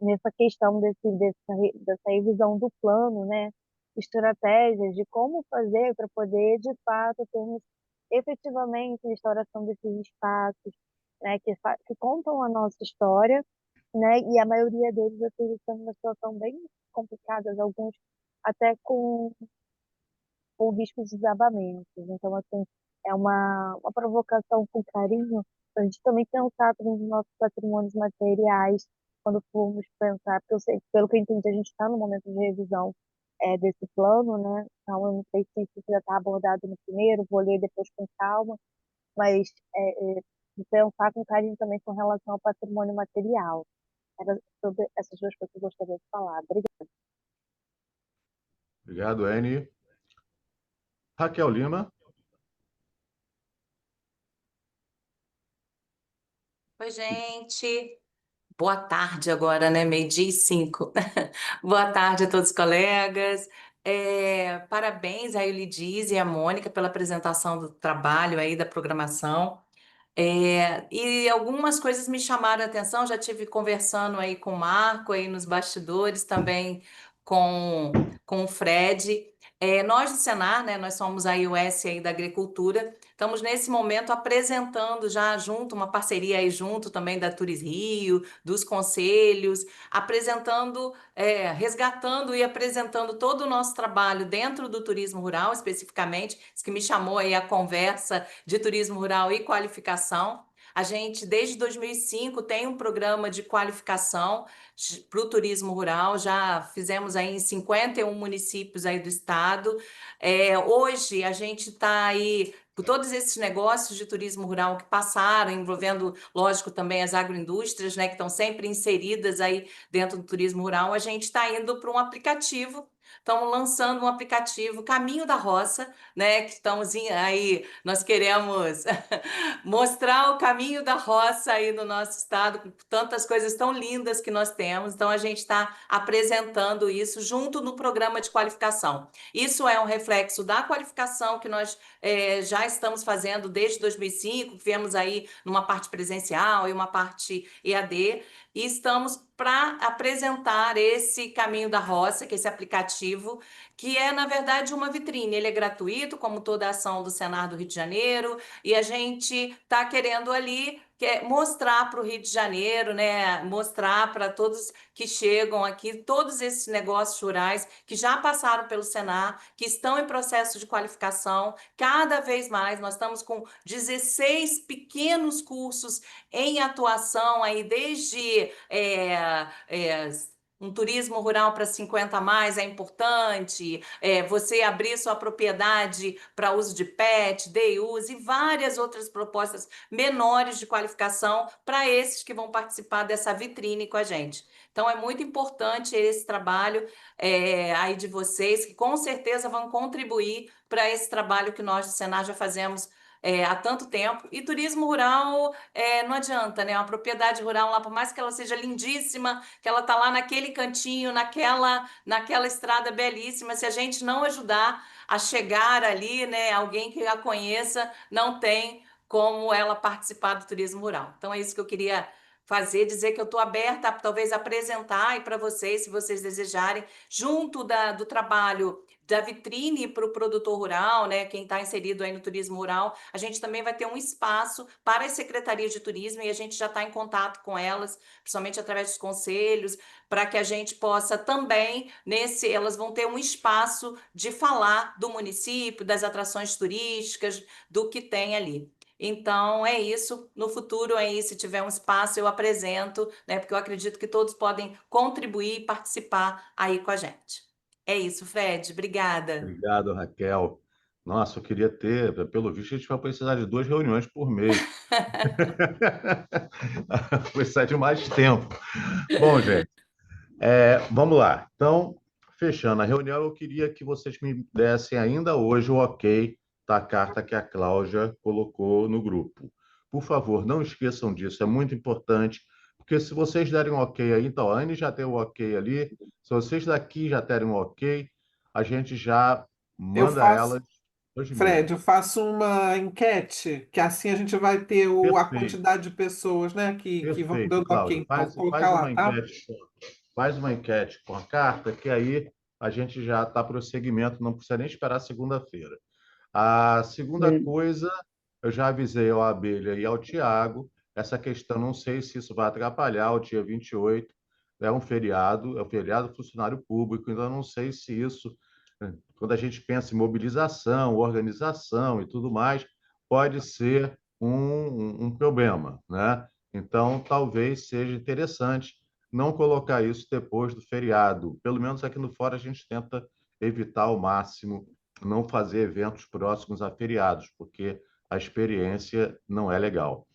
G: nessa questão dessa revisão do plano, né? Estratégias de como fazer para poder, de fato, termos efetivamente restauração desses espaços, né? Que contam a nossa história, né? E a maioria deles assim, estão numa situação bem complicada, alguns até com risco de desabamentos. Então, assim, é uma provocação com carinho, para a gente também pensar também nos nossos patrimônios materiais, quando formos pensar, porque eu sei, pelo que eu entendi, a gente está no momento de revisão desse plano, né? Então, eu não sei se isso já está abordado no primeiro, vou ler depois com calma, mas de pensar com carinho também com relação ao patrimônio material. Era sobre essas duas coisas que eu gostaria de falar. Obrigada.
A: Obrigado, Anne. Raquel Lima.
K: Oi, gente. Boa tarde agora, né? 12:05. Boa tarde a todos os colegas. Parabéns a Eulidise e a Mônica pela apresentação do trabalho aí, da programação. E algumas coisas me chamaram a atenção, já tive conversando aí com o Marco, aí nos bastidores, também com o Fred. Nós do Senar, né, nós somos a IOS aí da Agricultura, estamos nesse momento apresentando já junto, uma parceria aí junto também da Turis Rio, dos conselhos, apresentando, resgatando e apresentando todo o nosso trabalho dentro do turismo rural, especificamente, isso que me chamou aí a conversa de turismo rural e qualificação. A gente, desde 2005, tem um programa de qualificação para o turismo rural, já fizemos aí em 51 municípios aí do estado. Hoje, a gente está aí, por todos esses negócios de turismo rural que passaram, envolvendo, lógico, também as agroindústrias, né, que estão sempre inseridas aí dentro do turismo rural, a gente está indo para um aplicativo. Estamos lançando um aplicativo Caminho da Roça, né? Que estamos aí, nós queremos mostrar o caminho da roça aí no nosso estado, com tantas coisas tão lindas que nós temos. Então, a gente está apresentando isso junto no programa de qualificação. Isso é um reflexo da qualificação que nós já estamos fazendo desde 2005, viemos aí numa parte presencial e uma parte EAD, e estamos para apresentar esse Caminho da Roça, que é esse aplicativo, que é, na verdade, uma vitrine. Ele é gratuito, como toda a ação do Senar do Rio de Janeiro, e a gente está querendo ali mostrar para o Rio de Janeiro, né? Mostrar para todos que chegam aqui, todos esses negócios rurais que já passaram pelo Senar, que estão em processo de qualificação, cada vez mais. Nós estamos com 16 pequenos cursos em atuação aí, desde um turismo rural para 50 a mais é importante, você abrir sua propriedade para uso de pet, day use e várias outras propostas menores de qualificação para esses que vão participar dessa vitrine com a gente. Então, é muito importante esse trabalho aí de vocês, que com certeza vão contribuir para esse trabalho que nós do Senar já fazemos há tanto tempo. E turismo rural não adianta, né? Uma propriedade rural lá, por mais que ela seja lindíssima, que ela está lá naquele cantinho, naquela estrada belíssima, se a gente não ajudar a chegar ali, né? Alguém que a conheça, não tem como ela participar do turismo rural. Então é isso que eu queria fazer, dizer que eu estou aberta a talvez apresentar aí para vocês, se vocês desejarem, junto do trabalho da vitrine para o produtor rural, né? Quem está inserido aí no turismo rural, a gente também vai ter um espaço para as secretarias de turismo e a gente já está em contato com elas, principalmente através dos conselhos, para que a gente possa também, elas vão ter um espaço de falar do município, das atrações turísticas, do que tem ali. Então, é isso. No futuro, aí, se tiver um espaço, eu apresento, né? Porque eu acredito que todos podem contribuir e participar aí com a gente. É isso, Fred. Obrigada.
A: Obrigado, Raquel. Nossa, eu queria ter, pelo visto, a gente vai precisar de 2 reuniões por mês. Precisar de mais tempo. Bom, gente, vamos lá. Então, fechando a reunião, eu queria que vocês me dessem ainda hoje o ok da carta que a Cláudia colocou no grupo. Por favor, não esqueçam disso, é muito importante, porque se vocês derem um ok aí, então a Anne já tem o ok ali, se vocês daqui já derem um ok, a gente já
E: Eu
A: manda
E: faço,
A: elas hoje
E: Fred,
A: mesmo.
E: eu faço uma enquete, que assim a gente vai ter a
A: Perfeito,
E: quantidade de pessoas, né, que vão
A: perfeito,
E: dando ok.
A: Cláudia.
E: Então, vou
A: Faz
E: colocar
A: uma
E: lá, tá?
A: enquete, faz uma enquete com a carta, que aí a gente já está para o segmento, não precisa nem esperar segunda-feira. A segunda coisa, eu já avisei ao Abelha e ao Tiago, essa questão, não sei se isso vai atrapalhar o dia 28, é um feriado, é o feriado do funcionário público, então eu não sei se isso, quando a gente pensa em mobilização, organização e tudo mais, pode ser um problema, né? Então, talvez seja interessante não colocar isso depois do feriado. Pelo menos aqui no Fora a gente tenta evitar ao máximo não fazer eventos próximos a feriados, porque a experiência não é legal.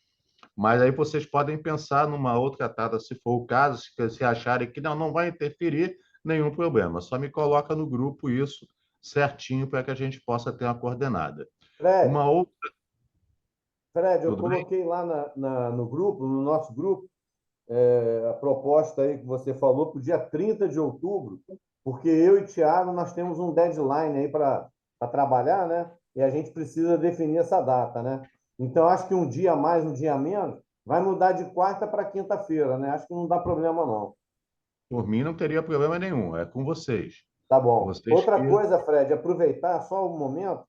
A: Mas aí vocês podem pensar numa outra data, se for o caso, se acharem que não vai interferir, nenhum problema. Só me coloca no grupo isso certinho para que a gente possa ter uma coordenada.
B: Fred,
A: Uma outra,
B: Fred, eu
A: tudo bem?
B: coloquei lá no grupo, no nosso grupo, a proposta aí que você falou para o dia 30 de outubro, porque eu e Thiago nós temos um deadline aí para trabalhar, né? E a gente precisa definir essa data, né? Então, acho que um dia a mais, um dia a menos, vai mudar de quarta para quinta-feira, né? Acho que não dá problema, não.
A: Por mim não teria problema nenhum, é com vocês.
B: Tá bom.
A: Vocês
B: Outra
A: que
B: coisa, Fred, aproveitar só um momento.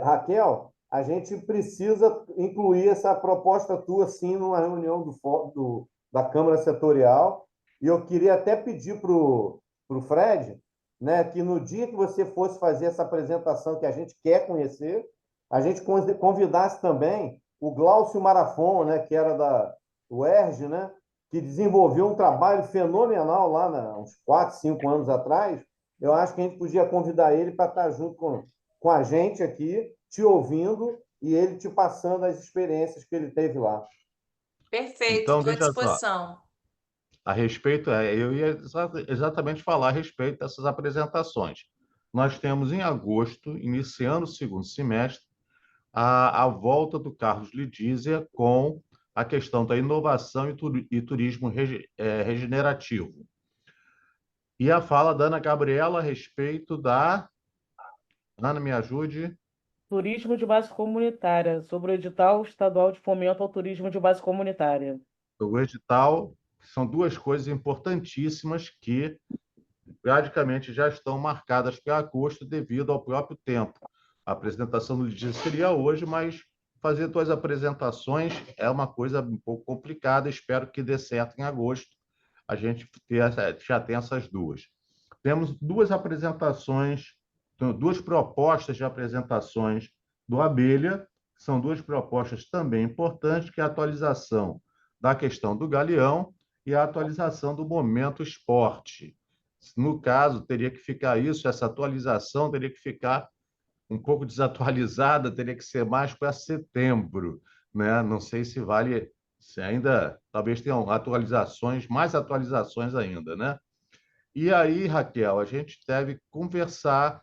B: Raquel, a gente precisa incluir essa proposta tua, sim, numa reunião da Câmara Setorial. E eu queria até pedir para o Fred, né, que no dia que você fosse fazer essa apresentação que a gente quer conhecer, a gente convidasse também o Glaucio Marafon, né, que era da UERJ, né, que desenvolveu um trabalho fenomenal lá, uns 4, 5 anos atrás. Eu acho que a gente podia convidar ele para estar junto com a gente aqui, te ouvindo e ele te passando as experiências que ele teve lá.
K: Perfeito,
A: Então,
K: estou à
A: veja só,
K: disposição.
A: a respeito, eu ia exatamente falar a respeito dessas apresentações. Nós temos em agosto, iniciando o segundo semestre, a volta do Carlos Lidízia com a questão da inovação e turismo regenerativo. E a fala da Ana Gabriela a respeito da... Ana, me ajude.
D: Turismo de base comunitária, sobre o edital estadual de fomento ao turismo de base comunitária.
A: O edital são duas coisas importantíssimas que praticamente já estão marcadas para agosto devido ao próprio tempo. A apresentação do Lidízia seria hoje, mas fazer duas apresentações é uma coisa um pouco complicada. Espero que dê certo em agosto. A gente já tem essas duas. Temos duas apresentações, duas propostas de apresentações do Abelha, são duas propostas também importantes, que é a atualização da questão do Galeão e a atualização do Momento Esporte. No caso, teria que ficar isso, essa atualização teria que ficar um pouco desatualizada, teria que ser mais para setembro, né? Não sei se vale, se ainda, talvez tenham atualizações, mais atualizações ainda, né? E aí, Raquel, a gente deve conversar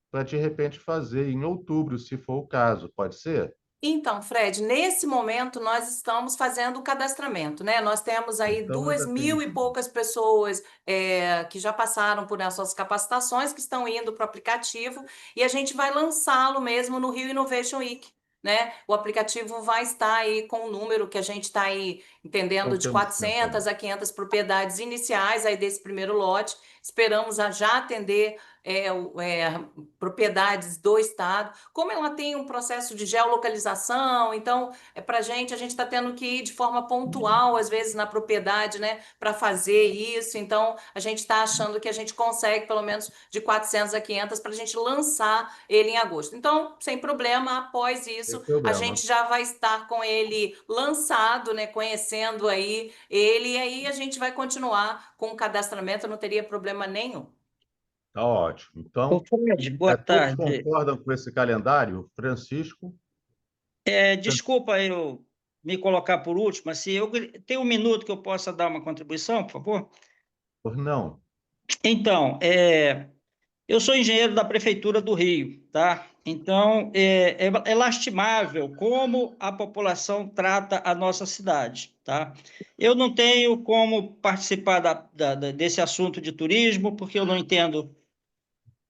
A: para, de repente, fazer em outubro, se for o caso. Pode ser?
K: Então, Fred, nesse momento nós estamos fazendo o cadastramento, né? Nós temos aí
A: Então,
K: duas
A: ainda
K: mil
A: tem...
K: e poucas pessoas que já passaram por essas capacitações, que estão indo para o aplicativo, e a gente vai lançá-lo mesmo no Rio Innovation Week, né? O aplicativo vai estar aí com o número que a gente está aí entendendo
A: Não
K: de
A: temos tempo
K: 400
A: ainda.
K: a 500 propriedades iniciais aí desse primeiro lote. Esperamos já atender propriedades do estado. Como ela tem um processo de geolocalização, então para a gente está tendo que ir de forma pontual, às vezes na propriedade, né, para fazer isso. Então a gente está achando que a gente consegue pelo menos de 400 a 500 para a gente lançar ele em agosto. Então, sem problema, após
A: Sem
K: isso, a
A: problema.
K: gente já vai estar com ele lançado, né, conhecendo aí ele, e aí a gente vai continuar com o cadastramento, não teria problema nenhum.
A: Tá ótimo.
H: Ô,
A: Então,
H: Fred, boa
A: todos
H: tarde.
A: concordam com esse calendário? Francisco?
H: Desculpa eu me colocar por último, assim, eu tenho um minuto que eu possa dar uma contribuição, por favor?
A: Por não.
H: Então, eu sou engenheiro da Prefeitura do Rio, tá? Então, é lastimável como a população trata a nossa cidade, tá? Eu não tenho como participar desse assunto de turismo, porque eu não entendo,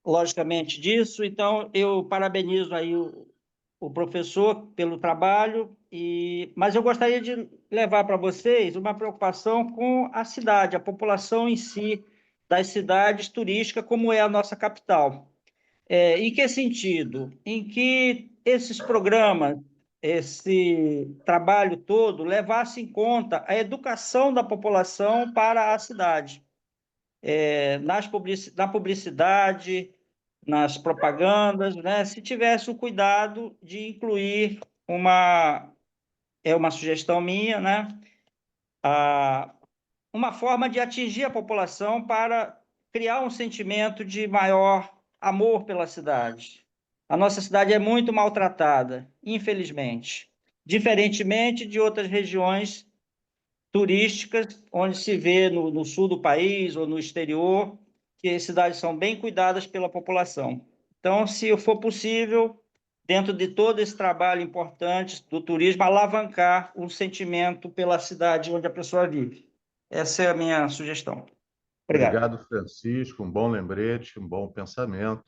H: logicamente, disso, então eu parabenizo aí o professor pelo trabalho, mas eu gostaria de levar para vocês uma preocupação com a cidade, a população em si, das cidades turísticas, como é a nossa capital. Em que sentido? Em que esses programas, esse trabalho todo, levasse em conta a educação da população para a cidade, na publicidade,
L: nas propagandas, né? Se tivesse o cuidado de incluir é uma sugestão minha, né? Uma forma de atingir a população para criar um sentimento de maior amor pela cidade. A nossa cidade é muito maltratada, infelizmente, diferentemente de outras regiões turísticas, onde se vê no sul do país ou no exterior, que as cidades são bem cuidadas pela população. Então, se for possível, dentro de todo esse trabalho importante do turismo, alavancar um sentimento pela cidade onde a pessoa vive. Essa é a minha sugestão. Obrigado.
A: Obrigado, Francisco. Um bom lembrete, um bom pensamento.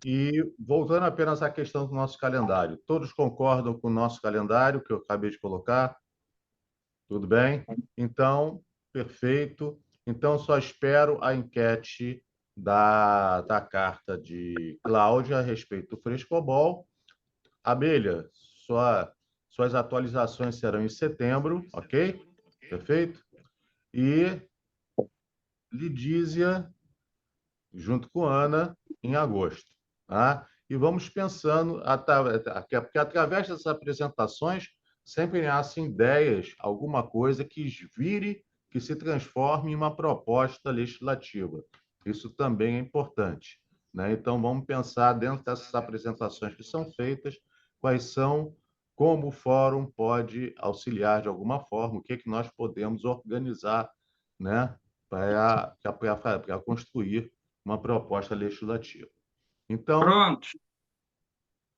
A: E voltando apenas à questão do nosso calendário. Todos concordam com o nosso calendário que eu acabei de colocar? Tudo bem? Então, perfeito. Então, só espero a enquete da carta de Cláudia a respeito do frescobol. Abelha, suas atualizações serão em setembro, ok? Perfeito? E Lidísia, junto com Ana, em agosto. Tá? E vamos pensando, porque através dessas apresentações sempre nascem ideias, alguma coisa que vire, que se transforme em uma proposta legislativa. Isso também é importante. Né? Então, vamos pensar dentro dessas apresentações que são feitas, quais são, como o fórum pode auxiliar de alguma forma, o que nós podemos organizar, né? para construir uma proposta legislativa. Então,
L: Pronto.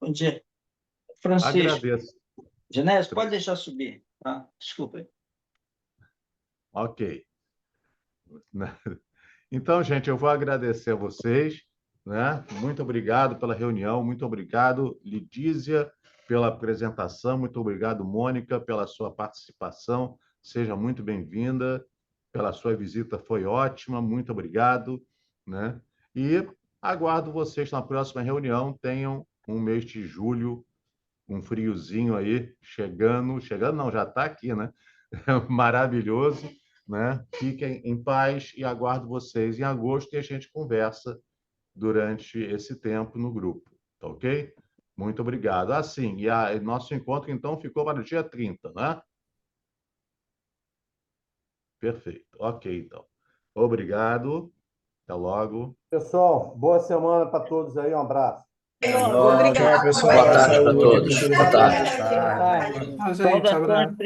L: Bom dia. Francisco.
A: Agradeço.
L: Genésio, pode deixar subir. Tá? Desculpa.
A: Ok. Então, gente, eu vou agradecer a vocês. Né? Muito obrigado pela reunião, muito obrigado, Lidísia, pela apresentação, muito obrigado, Mônica, pela sua participação. Seja muito bem-vinda, pela sua visita, foi ótima, muito obrigado. Né? E aguardo vocês na próxima reunião. Tenham um mês de julho, um friozinho aí, chegando não, já está aqui, né? Maravilhoso. Né? Fiquem em paz e aguardo vocês em agosto e a gente conversa durante esse tempo no grupo, tá ok? Muito obrigado. Assim, e nosso encontro, então, ficou para o dia 30, né? Perfeito. Ok, então. Obrigado. Até logo.
B: Pessoal, boa semana para todos aí. Um abraço.
C: Tchau, pessoal.
M: Boa tarde para todos. Boa tarde.
D: Boa tarde.
E: Tchau, gente. Abraço.